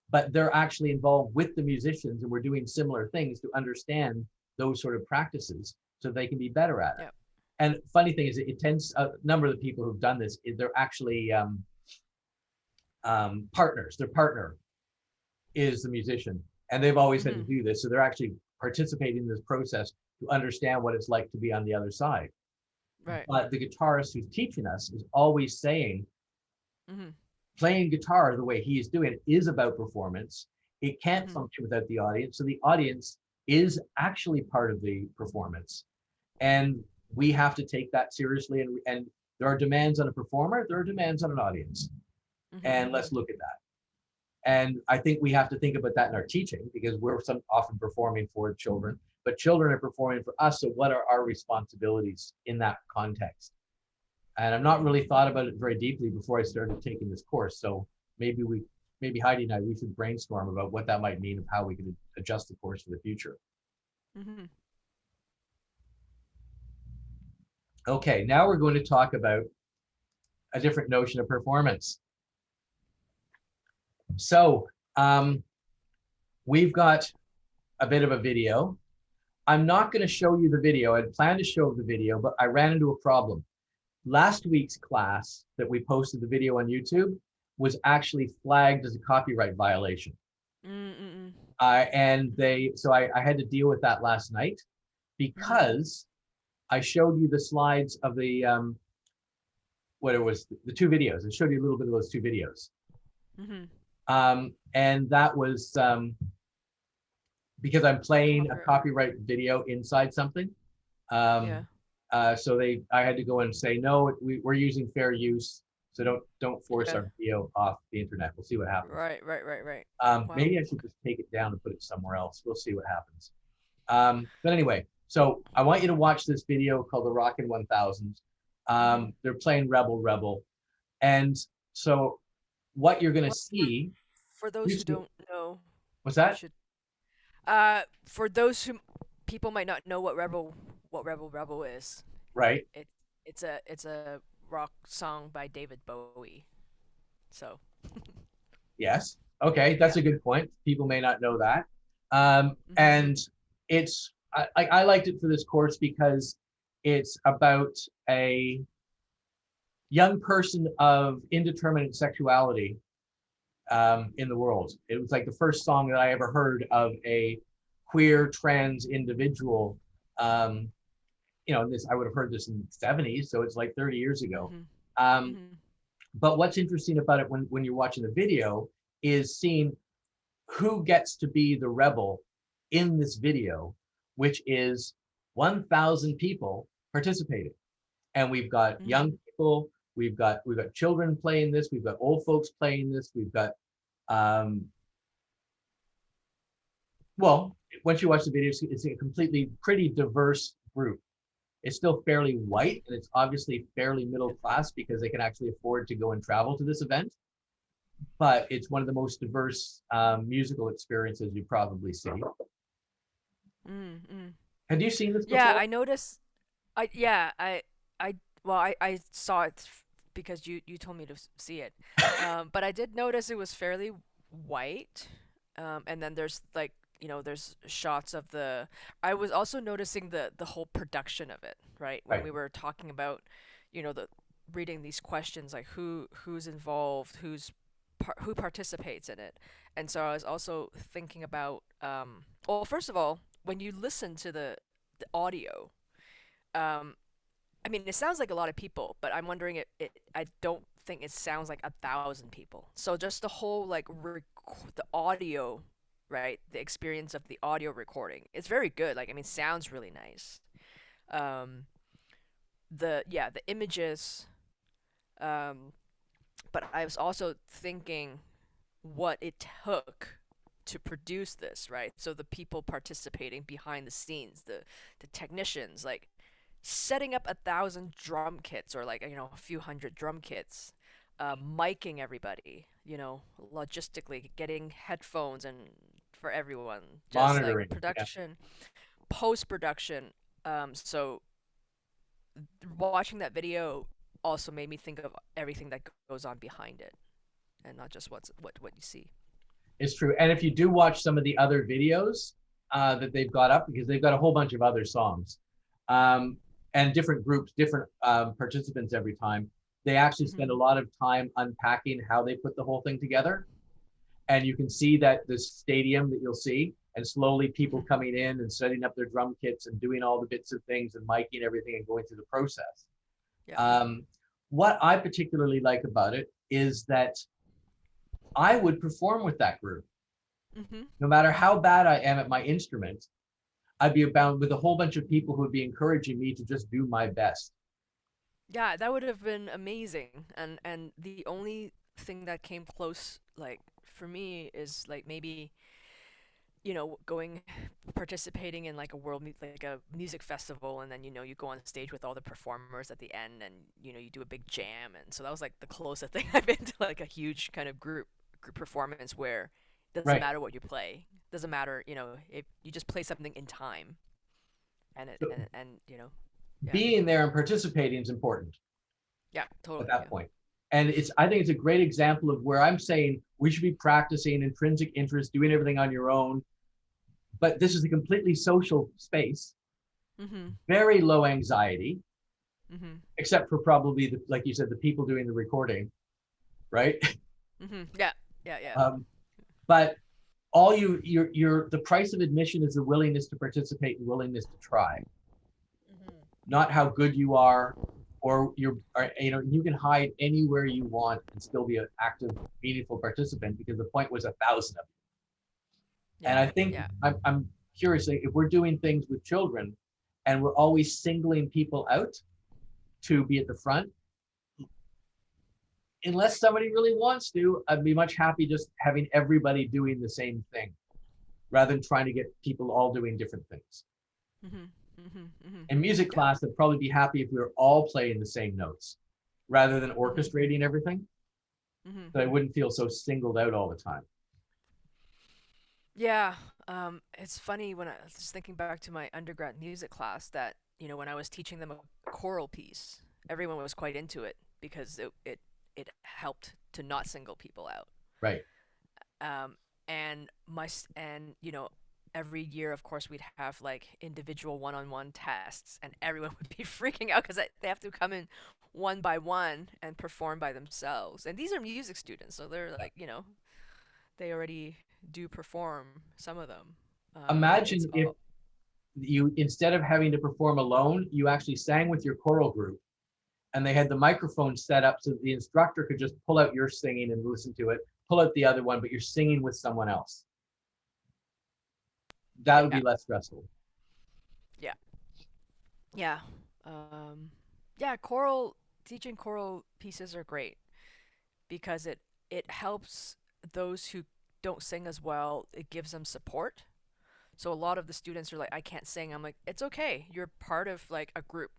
but they're actually involved with the musicians and we're doing similar things to understand those sort of practices so they can be better at it. Yep. And funny thing is, it tends a number of the people who've done this, they're actually partners. Their partner is the musician, and they've always had to Mhm. do this, so they're actually participating in this process to understand what it's like to be on the other side. Right. But the guitarist who's teaching us is always saying Mhm. playing guitar the way he is doing it is about performance. It can't Mhm. function without the audience, so the audience is actually part of the performance, and we have to take that seriously. And there are demands on a performer, there are demands on an audience, Mhm. and let's Mhm. look at that. And I think we have to think about that in our teaching because we're often performing for children, but children are performing for us. So what are our responsibilities in that context? And I've not really thought about it very deeply before I started taking this course. So maybe maybe Heidi and I, we should brainstorm about what that might mean of how we could adjust the course for the future. Mhm. Okay, now we're going to talk about a different notion of performance. So we've got a bit of a video. I'm not going to show you the video. I'd planned to show the video, but I ran into a problem. Last week's class that we posted the video on YouTube was actually flagged as a copyright violation. Mm. And Mhm. I had to deal with that last night Mhm. because I showed you the slides of what it was, the two videos. I showed you a little bit of those two videos. Mhm. And that was because I'm playing a Copyright. copyright video inside something. Um, Yeah. so I had to go and say, no, we're using fair use. So don't force Yeah. our video off the internet. We'll see what happens. Right. Right. Right. Right. Wow. Maybe I should Okay. just take it down and put it somewhere else. We'll see what happens. But anyway, so I want you to watch this video called the Rockin' 1000. Mhm. They're playing Rebel Rebel. And so what you're going to What see, for those who here's don't know, what's you that? should. For those who people might not know what Rebel is. Right. It it's a rock song by David Bowie. So Yes. Okay, that's yeah. a good point. People may not know that. Mhm. And I liked it for this course because it's about a young person of indeterminate sexuality in the world. It was like the first song that I ever heard of a queer trans individual. Um, this I would have heard this in the 70s, so it's like 30 years ago. Mhm. Um, Mhm. but what's interesting about it when you're watching the video is seeing who gets to be the rebel in this video, which is 1,000 people participating. And we've got young Mhm. people, we've got children playing this, we've got old folks playing this, we've got um, well, once you watch the videos, it's a completely pretty diverse group. It's still fairly white, and it's obviously fairly middle class because they can actually afford to go and travel to this event. But it's one of the most diverse musical experiences you probably see. Mm, mm. Have you seen this Yeah, before? I noticed. I well, I saw it because you told me to see it. But I did notice it was fairly white. And then there's like, there's shots of the. I was also noticing the whole production of it, right? When Right. we were talking about, the reading these questions, like who's involved, who participates in it. And so I was also thinking about, well, first of all, when you listen to the audio, um, I mean, it sounds like a lot of people, but I'm wondering I don't think it sounds like 1,000 people. So just the whole like the audio, right? The experience of the audio recording, it's very good. Like, I mean, sounds really nice. Um, the images. Um, but I was also thinking what it took to produce this, right? So the people participating behind the scenes, the technicians, like setting up 1,000 drum kits or like a few hundred drum kits, miking everybody, logistically getting headphones and for everyone, just like Monitoring. Yeah, production, post production. So watching that video also made me think of everything that goes on behind it, and not just what you see. it's true. And if you do watch some of the other videos that they've got up, because they've got a whole bunch of other songs um, and different groups, different participants every time, they actually spend a Mhm. lot of time unpacking how they put the whole thing together. And you can see that this stadium that you'll see, and slowly people Mhm. coming in and setting up their drum kits and doing all the bits of things and miking everything and going through the process. Yeah. Um, what I particularly like about it is that I would perform with that group. Mhm. No matter how bad I am at my instrument, I'd be bound with a whole bunch of people who would be encouraging me to just do my best. Yeah, that would have been amazing. And the only thing that came close, like for me, is like maybe going participating in like like a music festival, and then you go on stage with all the performers at the end, and you do a big jam. And so that was like the closest thing I've been to like a huge kind of group performance where it doesn't Right. matter what you play, doesn't matter, if you just play something in time, and it So and yeah. being there and participating is important Yeah, at totally. that Yeah. point. And I think it's a great example of where I'm saying we should be practicing intrinsic interest, doing everything on your own. But this is a completely social space, Mhm. very low anxiety, Mhm. except for probably like you said, the people doing the recording, right? Mhm. Yeah. Yeah. Yeah. Um, but all the price of admission is the willingness to participate and willingness to try, Mhm. not how good you are, or you can hide anywhere you want and still be an active, meaningful participant because the point was 1,000 of you. And Yeah. I think Yeah. I'm curious, like, if we're doing things with children and we're always singling people out to be at the front, unless somebody really wants to, I'd be much happy just having everybody doing the same thing rather than trying to get people all doing different things. Mhm. Mhm. Mhm. In music Yeah. class, I'd probably be happy if we were all playing the same notes rather than Mhm. orchestrating everything. Mhm. So I wouldn't feel so singled out all the time. Yeah. It's funny when I was just thinking back to my undergrad music class that when I was teaching them a choral piece, everyone was quite into it because it helped to not single people out. Right. Um, and every year, of course, we'd have like individual one-on-one tests, and everyone would be freaking out because they have to come in one by one and perform by themselves. And these are music students, so they're like, they already do perform, some of them. And it's Imagine if all. you, instead of having to perform alone, you actually sang with your choral group and they had the microphone set up so that the instructor could just pull out your singing and listen to it, pull out the other one, but you're singing with someone else. That would be Yeah, less stressful. yeah, Yeah. Um, yeah, choral teaching choral pieces are great because it helps those who don't sing as well. It gives them support. So a lot of the students are like, I can't sing. I'm like, it's okay. You're part of like a group,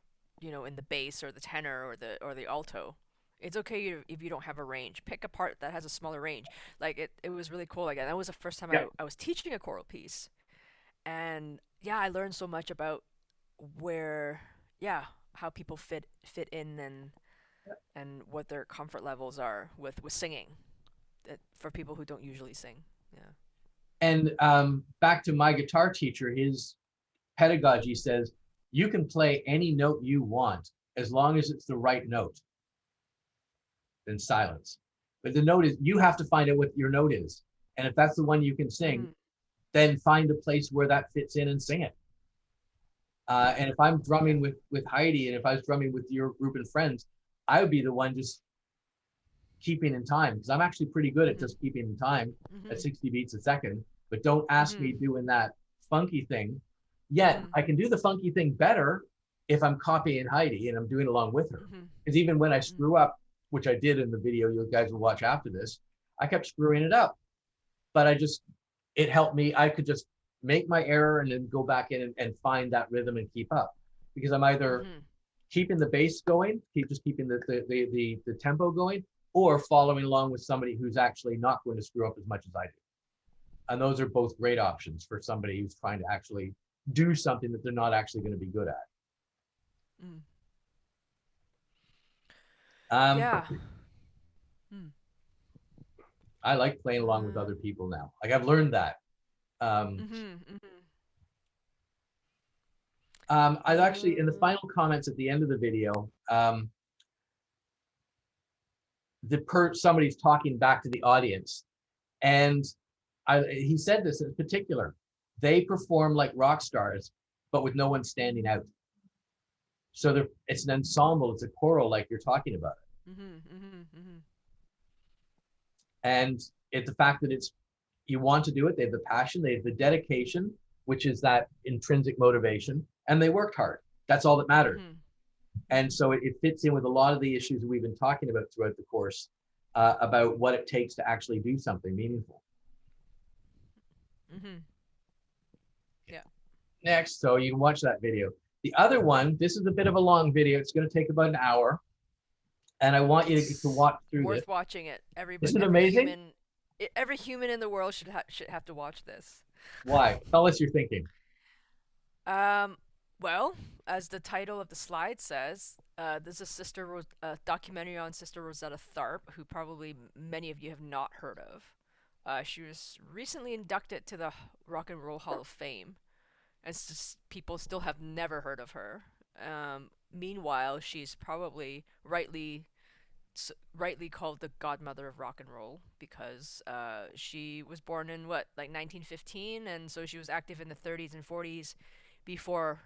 in the bass or the tenor or the alto. It's okay if you don't have a range. Pick a part that has a smaller range. Like it was really cool. Like that was the first time Yeah. I was teaching a choral piece, and yeah, I learned so much about where yeah how people fit in and what their comfort levels are with singing for people who don't usually sing. Yeah. And back to my guitar teacher, his pedagogy says you can play any note you want as long as it's the right note. Then silence. But the note is, you have to find out what your note is. And if that's the one you can sing, Mhm. then find a place where that fits in and sing it. Yeah. And if I'm Yeah. drumming with Heidi, and if I was drumming with your group of friends, I would be the one just keeping in time, because I'm actually pretty good at Mhm. just keeping in time at Mhm. 60 beats a second. But don't ask me Mhm. doing that funky thing. Yet Mhm. I can do the funky thing better if I'm copying Heidi and I'm doing it along with her. Mhm. Because even when I Mhm. screw up, which I did in the video you guys will watch after this, I kept screwing it up. But it helped me. I could just make my error and then go back in and find that rhythm and keep up. Because I'm either Mhm. keeping the bass going, keeping the tempo going, or following along with somebody who's actually not going to screw up as much as I do. And those are both great options for somebody who's trying to actually do something that they're not actually going to be good at. Mm. Um, Yeah. Mm. I like playing along with other Um. people now. Like I've learned that. Um, Mhm. Mhm. I actually, in the Uh. final comments at the end of the video, somebody's talking back to the audience, and he said this in particular. They perform like rock stars, but with no one standing out. So it's an ensemble, it's a choral, like you're talking about it. Mhm. Mhm. Mhm. And it's the fact that you want to do it, they have the passion, they have the dedication, which is that intrinsic motivation, and they worked hard. That's all that mattered. Mhm. And Mhm. so it fits in with a lot of the issues we've been talking about throughout the course, about what it takes to actually do something meaningful. Mhm. Yeah. Next, so you can watch that video. The other one, this is a bit of a long video. It's going to take about an hour, and I want you to It's watch through this. worth watching it. Isn't it amazing? Every human in the world should have to watch this. Why? Tell us your thinking. Um, well, as the title of the slide says, there's a documentary on Sister Rosetta Tharpe, who probably many of you have not heard of. She was recently inducted to the Rock and Roll Hall of Fame, and people still have never heard of her. Meanwhile, she's probably rightly called the godmother of rock and roll because she was born in what, like 1915, and so she was active in the 30s and 40s before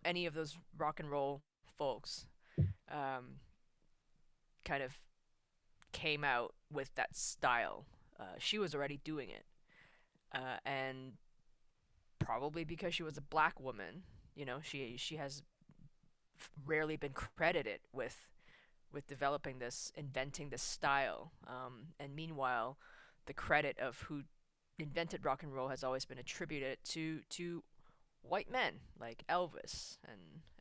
any of those rock and roll folks um, kind of came out with that style. She was already doing it, and probably because she was a black woman, she has rarely been credited with developing this, inventing this style. And meanwhile, the credit of who invented rock and roll has always been attributed to white men like Elvis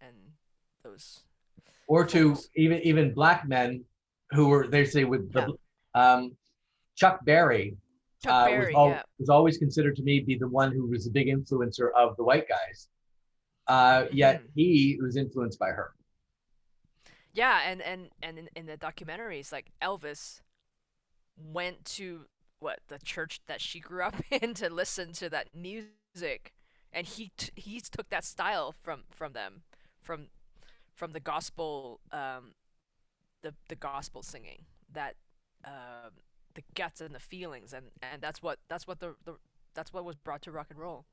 and those Or to folks. even black men who were, they say, with Yeah, um, Chuck Berry, Chuck was Berry. all Yeah. was always considered to me be the one who was a big influencer of the white guys. Yet Mhm. he was influenced by her. Yeah, and in the documentaries, like Elvis went to what the church that she grew up in to listen to that music, and he took that style from them, from the gospel, the gospel singing, that um, the guts and the feelings, and that's what was brought to rock and roll.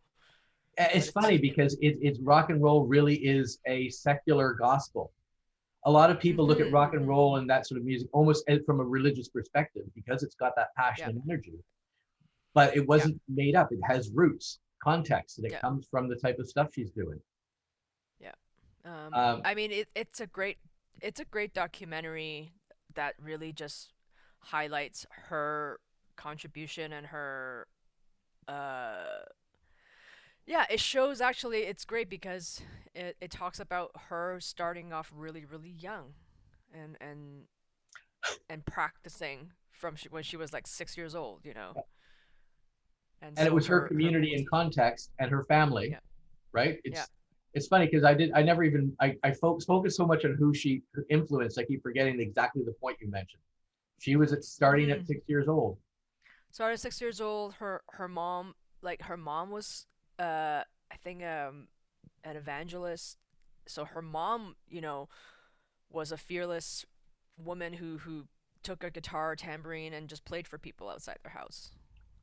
But It's funny it's in because it's rock and roll really is a secular gospel. A lot of people look at mhm rock and mhm roll and that sort of music almost from a religious perspective because it's got that passion yeah and energy. But it yeah wasn't made up. It has roots, context, and it yeah comes from the type of stuff she's doing. yeah Um, I mean, it's a great documentary that really just highlights her contribution and her uh yeah, it shows actually it's great because it talks about her starting off really really young and practicing from when she was like 6 years old, you know. And and it so was her her community and context and her family, yeah, right? yeah. It's funny because I never even I focused so much on who she influenced. I keep forgetting exactly the point you mentioned. She was starting at Mhm. 6 years old. Started 6 years old. Her mom, like her mom was I think an evangelist. So her mom, you know, was a fearless woman who took a guitar, tambourine, and just played for people outside their house.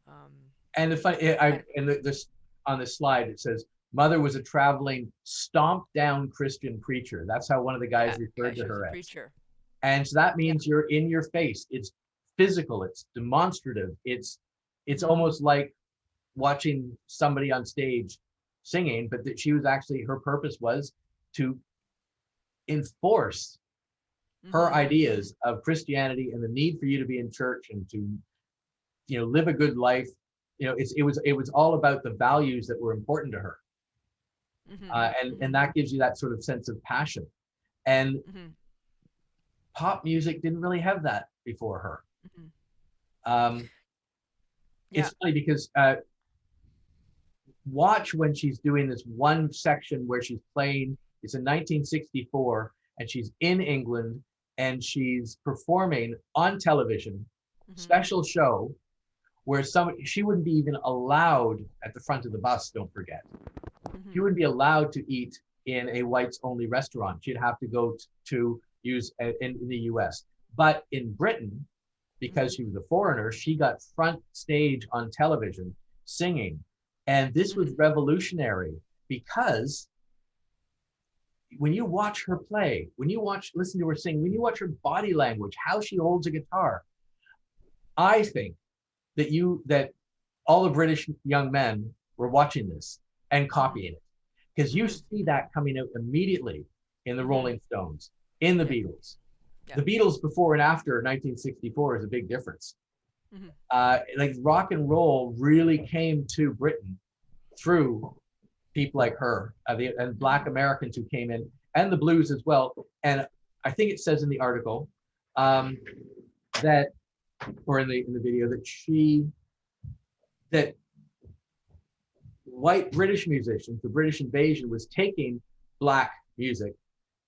Um, And the fun, I and and this on this slide it says mother was a traveling stomp down Christian preacher. That's how one of the yeah, guys yeah, referred to she was a her as. preacher. And so that Yeah. means you're in your face. It's physical. It's demonstrative. It's Mhm. almost like watching somebody on stage singing, but that she was actually her purpose was to enforce her Mhm. Mhm. ideas of Christianity and the need for you to be in church and to live a good life. It was all about the values that were important to her, Mhm. and Mhm. that gives you that sort of sense of passion. And Mhm. pop music didn't really have that before her. Mhm. Um, Yeah. it's funny because watch when she's doing this one section where she's playing. It's in 1964, and she's in England, and she's performing on television, Mhm. special show where she wouldn't be even allowed at the front of the bus. Don't forget, she Mhm. wouldn't be allowed to eat in a whites only restaurant. She'd have to go to use in the U.S. But in Britain, because Mhm. she was a foreigner, she got front stage on television singing. And this was Mhm. revolutionary because when you watch her play, listen to her sing, when you watch her body language, how she holds a guitar, I think that all the British young men were watching this and Mhm. copying it because you Mhm. see Mhm. that coming out immediately in the Mhm. Rolling Stones, in the Yeah. Beatles. Yeah. The Beatles before and after 1964 is a big difference. Mhm. Like rock and roll really came to Britain through people like her and Black Mhm. Americans who came in, and the blues as well. And I think it says in the article that, or in the video, that white British musicians, the British invasion was taking black music,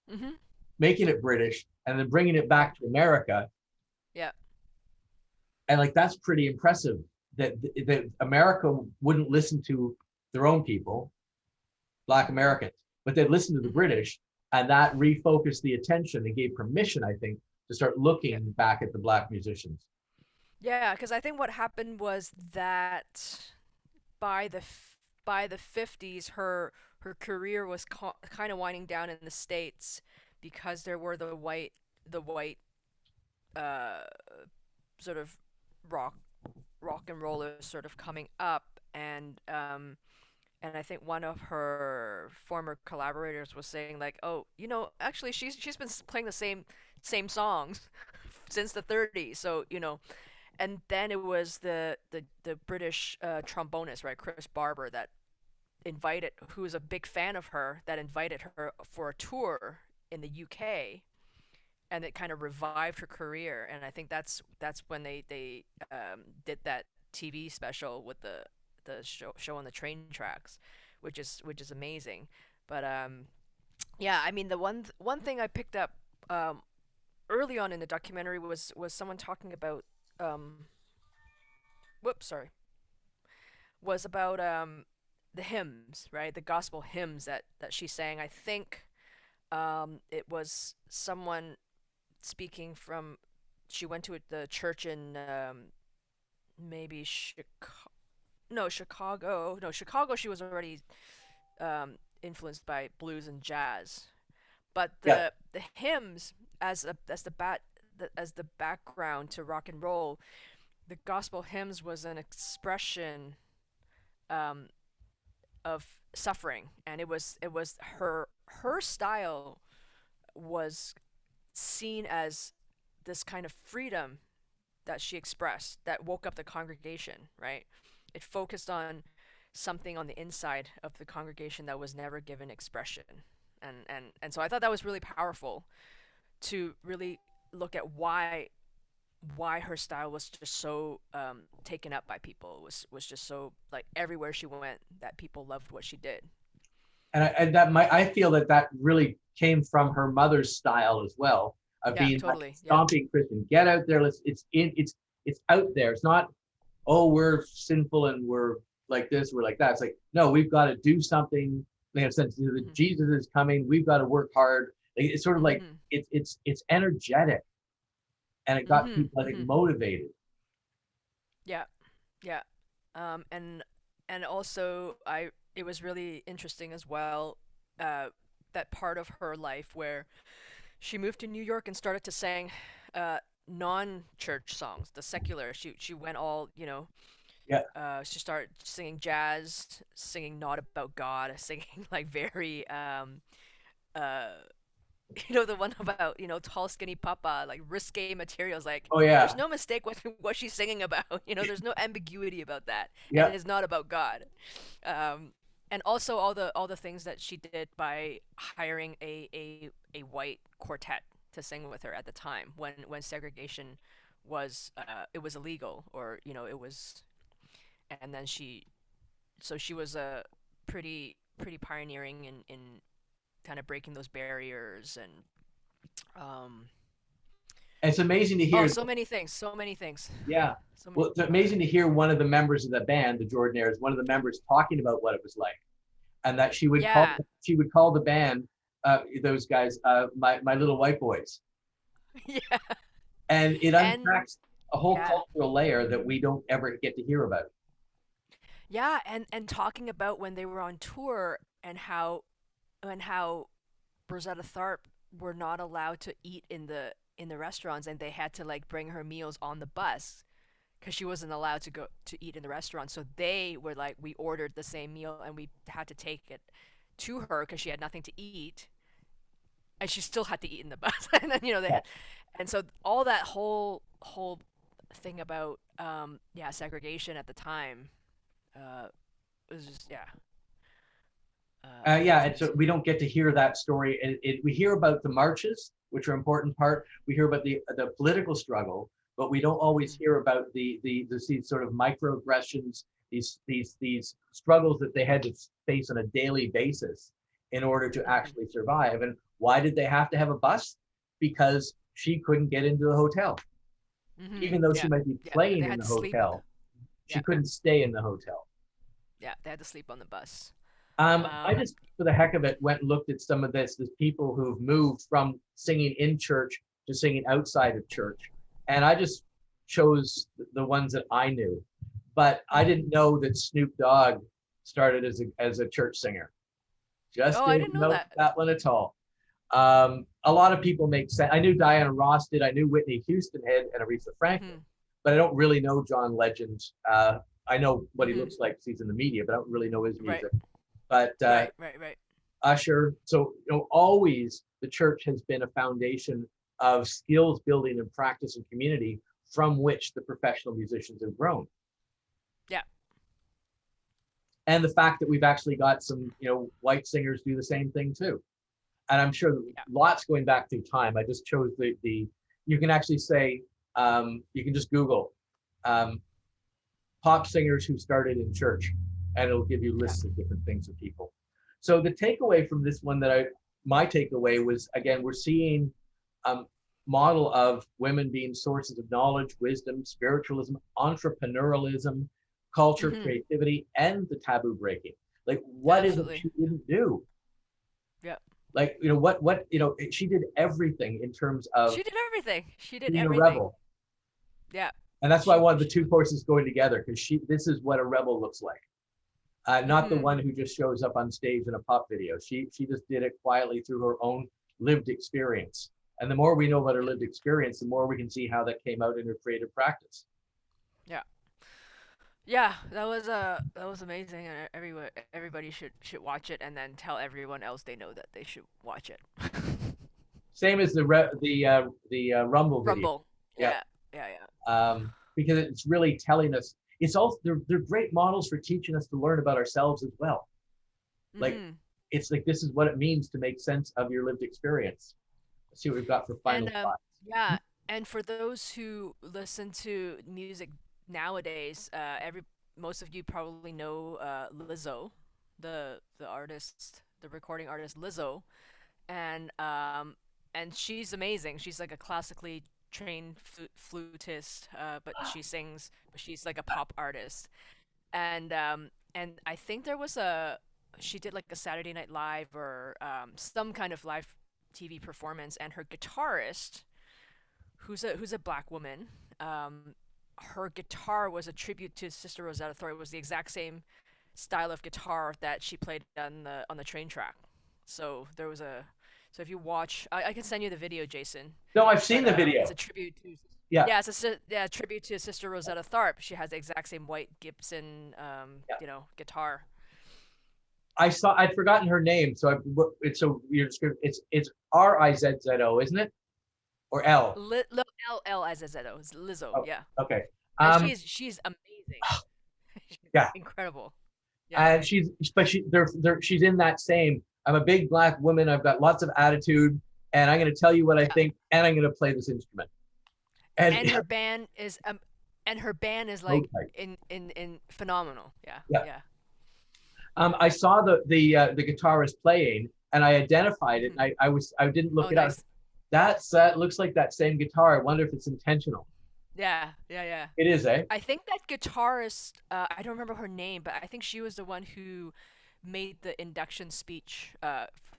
Mhm. making it British, and then bringing it Yeah. back to America. Yeah. And like that's pretty impressive that America wouldn't listen to their own people, Black Mhm. Americans, but they'd listen to the Mhm. British, and that refocused the attention and gave permission, I think, to start Yeah. looking back at the black musicians. Yeah, because I think what happened was that by by the 50s, her career was kind of winding down in the States because there were the white uh sort of rock and rollers sort of coming up, and I think one of her former collaborators was saying like, oh, you know, actually she's been playing the same songs since the 30s, so you know. And then it was the British trombonist, right, Chris Barber, that invited, who was a big fan of her, that invited her for a tour in the UK, and it kind of revived her career. And I think that's when they did that TV special with the show on the train tracks, which is amazing. But yeah, I mean the one thing I picked up um, early on in the documentary was someone talking about um, whoops, sorry, was about the hymns, right? The gospel hymns that she sang. I think it was someone speaking from. She went to the church in maybe Chicago. No, Chicago. No, Chicago. She was already influenced by blues and jazz, but Yeah, the hymns as as the background to rock and roll, the gospel hymns was an expression um, of suffering, and it was her style was seen as this kind of freedom that she expressed that woke up the congregation, right? It focused on something on the inside of the congregation that was never given expression. And so I thought that was really powerful to really look at why her style was just so taken up by people, was just so like everywhere she went that people loved what she did. And I feel that that really came from her mother's style as well, of Yeah, being like totally. Yeah. stomping Christian. Get out there. It's out there. It's not, oh, we're sinful and we're like this, we're like that. It's like, no, we've got to do something. They have sense that Mhm. Jesus is coming. We've got to work hard. Like, it's sort of like Mhm. it's energetic, and it got Mhm. people, I think, Mhm. motivated. Yeah. Yeah. And also I it was really interesting as well, uh that part of her life where she moved to New York and started to sing uh non-church songs, the secular. She went all, Yeah. she started singing jazz, singing not about God, singing like very uh the one about, tall skinny papa, like risque materials. Like Oh there's yeah. no mistake what she's singing about. There's no ambiguity about that, and Yeah. it is not about God. um and also all the things that she did by hiring a white quartet to sing with her at the time when segregation was it was illegal, or it was. And then she was a pretty pioneering in kind of breaking those barriers. And um And it's amazing to oh, hear. so many things, so many things, Yeah. so many Well, it's amazing to hear one of the members of the band, the Jordanaires, one of the members talking about what it was like, and that yeah. she would call the band, those guys, my little white boys, Yeah. and it And unpacks a whole yeah. cultural layer that we don't ever get to hear about. Yeah, and talking about when they were on tour, and how Rosetta Tharpe were not allowed to eat in the restaurants, and they had to like bring her meals on the bus because she wasn't allowed to go to eat in the restaurant. So they were like, we ordered the same meal and we had to take it to her because she had nothing to eat, and she still had to eat in the bus. And then they Yeah. had, and so all that whole thing about yeah, segregation at the time uh was just, yeah, Yeah, and so crazy. we don't get to hear that story. We hear about the marches, which are an important part. We hear about the political struggle, but we don't always Hmm. hear about these sort of microaggressions, these struggles that they had to face on a daily basis in order to Hmm. actually survive. And why did they have to have a bus? Because she couldn't get into the hotel, Hmm. even though she Yeah. might be Yeah, they playing in had the to sleep. hotel. She Yeah. couldn't stay in the hotel. Yeah, they had to sleep on the bus. I um just, for the heck of it, went and looked at some of this. There's people who've moved from singing in church to singing outside of church, and I just chose the ones that I knew. But I hmm. didn't know that Snoop Dogg started as a church singer. Just Oh, I didn't didn't know know that. that one at all. A lot of people make sense. I knew Diana Ross did. I knew Whitney Houston had, and Aretha Franklin, Hmm. but I don't really know John Legend. I know what he Hmm. looks like because he's in the media, but I don't really know his Right. music. But Right. Usher. So, always the church has been a foundation of skills building and practice and community from which the professional musicians have grown. Yeah. And the fact that we've actually got some, white singers do the same thing too. And I'm sure Yeah. lots going back through time. I just chose you can actually say, you can just Google um, pop singers who started in church, and it'll give you Yeah. lists of different things of people. So the takeaway from this one my takeaway was, again, we're seeing um, model of women being sources of knowledge, wisdom, spiritualism, entrepreneurialism, culture, Hmm. creativity, and the taboo breaking. Like, what is it Absolutely. she didn't do? Yeah. Like, she did everything in terms of She did everything. She did being a everything. rebel. Yeah. And that's why I wanted the She two was. courses going together, because this is what a rebel looks like. Not the Hmm. one who just shows up on stage in a pop video. She just did it quietly through her own lived experience. And the more we know about her Yeah. lived experience, the more we can see how that came out in her creative practice. Yeah. Yeah, that was amazing, and everybody should watch it, and then tell everyone else they know that they should watch it. Same as the Rumble video. Rumble. Yeah. Yeah, yeah, yeah. Because it's really telling us. It's also they're great models for teaching us to learn about ourselves as well. Like Mhm. it's like this is what it means to make sense of your lived experience. Let's see what we've got for And final thoughts. yeah, and for those who listen to music nowadays, every most of you probably know Lizzo, the artist, the recording artist Lizzo, and she's amazing. She's like a classically trained flutist, but she sings, but she's like a pop artist. And I think there was a she did like a Saturday Night Live or some kind of live TV performance, and her guitarist, who's a black woman, her guitar was a tribute to Sister Rosetta Tharpe. It was the exact same style of guitar that she played on the train track. So there was a so if you watch, I can send you the video, Jason. No, I've seen But the it's video. a tribute to Yeah, yeah, yeah, tribute to Sister Rosetta Tharpe. She has the exact same white Gibson yeah. guitar. I saw. I'd forgotten her name, so it's so you're describing. It's Rizzo, isn't it? Or L? L-L-I-Z-Z-O. It's Lizzo, Oh, yeah. okay. And Um, she's amazing. She's yeah, incredible. Yeah. and but she's in that same. I'm a big black woman. I've got lots of attitude, and I'm going to tell you what I Yeah. think, and I'm going to play this instrument. And And her band is like okay, in phenomenal. Yeah. yeah. Yeah. I saw the guitarist playing, and I identified it. Hmm. And I didn't look Oh, it up. nice. That looks like that same guitar. I wonder if it's intentional. Yeah. Yeah, yeah. It is, eh? I think that guitarist, I don't remember her name, but I think she was the one who made the induction speech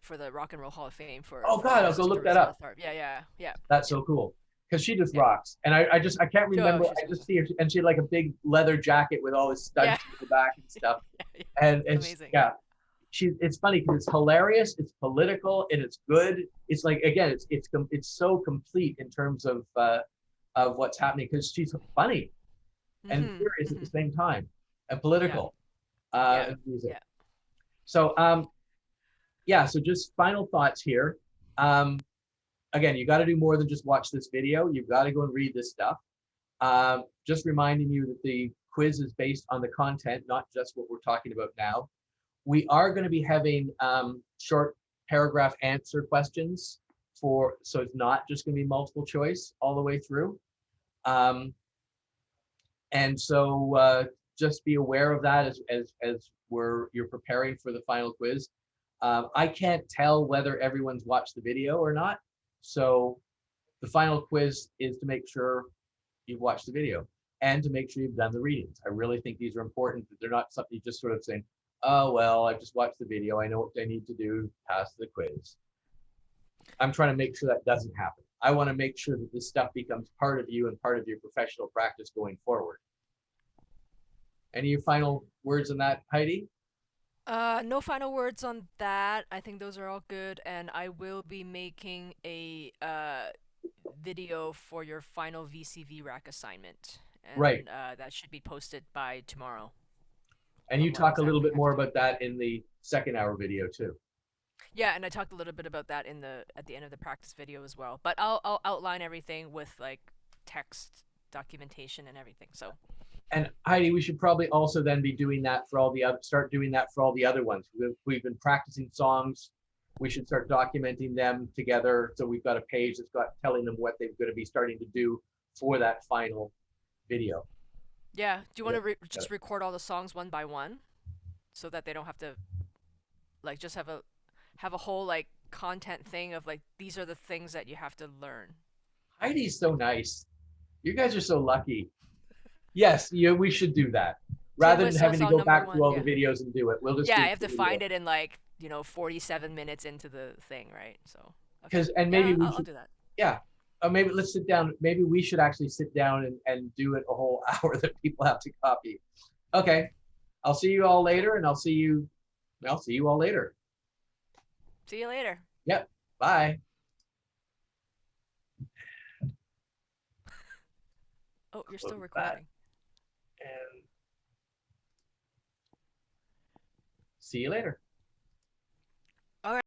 for the Rock and Roll Hall of Fame Oh God, for I'll go Sister look that Rosetta up. Tharpe. Yeah, yeah, yeah, That's yeah, so cool because she just yeah. rocks. And I can't Oh, remember. she's I just amazing. see her, and she had like a big leather jacket with all the Yeah, studs in the back and stuff. yeah, yeah. And Amazing. yeah, it's funny because it's hilarious, it's political, and it's good. It's like again, it's so complete in terms of what's happening because she's funny and Mhm. serious at the Mhm. same time and Yeah. political Yeah. and music. Yeah. So yeah, so just final thoughts here. Um, Again, you got to do more than just watch this video. You've got to go and read this stuff. Just reminding you that the quiz is based on the content, not just what we're talking about now. We are going to be having short paragraph answer questions so it's not just going to be multiple choice all the way through. Um, and so just be aware of that as you're preparing for the final quiz. I can't tell whether everyone's watched the video or not. So the final quiz is to make sure you've watched the video and to make sure you've done the readings. I really think these are important, that they're not something you just sort of saying, oh, well, I just watched the video. I know what I need to do to pass the quiz. I'm trying to make sure that doesn't happen. I want to make sure that this stuff becomes part of you and part of your professional practice going forward. Any final words on that, Heidi? No final words on that. I think those are all good, and I will be making a video for your final VCV rack assignment, Right. and that should be posted by tomorrow And on you what talk a little exactly you bit have to more do. about that in the second hour video too. Yeah, and I talked a little bit about that in the at the end of the practice video as well. But I'll outline everything with like text documentation and everything. So And Heidi, we should probably also then be doing that for all the other, start doing that for all the other ones. We've been practicing songs. We should start documenting them together. So we've got a page that's got telling them what they're going to be starting to do for that final video. yeah, do you want Yeah. to just record all the songs one by one so that they don't have to like just have a whole like content thing of like these are the things that you have to learn. Heidi's so nice. You guys are so lucky. Yes, yeah, we should do that. Tim Rather than Whistle having to song go number back through one. all the Yeah, videos and do it, we'll just yeah. do I have the to video. find it in like 47 minutes into the thing, right? So okay, Because and maybe yeah, we I'll should, do that. yeah. Maybe let's sit down. Maybe we should actually sit down and do it a whole hour that people have to copy. Okay. I'll see you all Okay, later, and I'll see you all later. see you later. Yep. Bye. Oh, you're still Close that. recording. And See you later.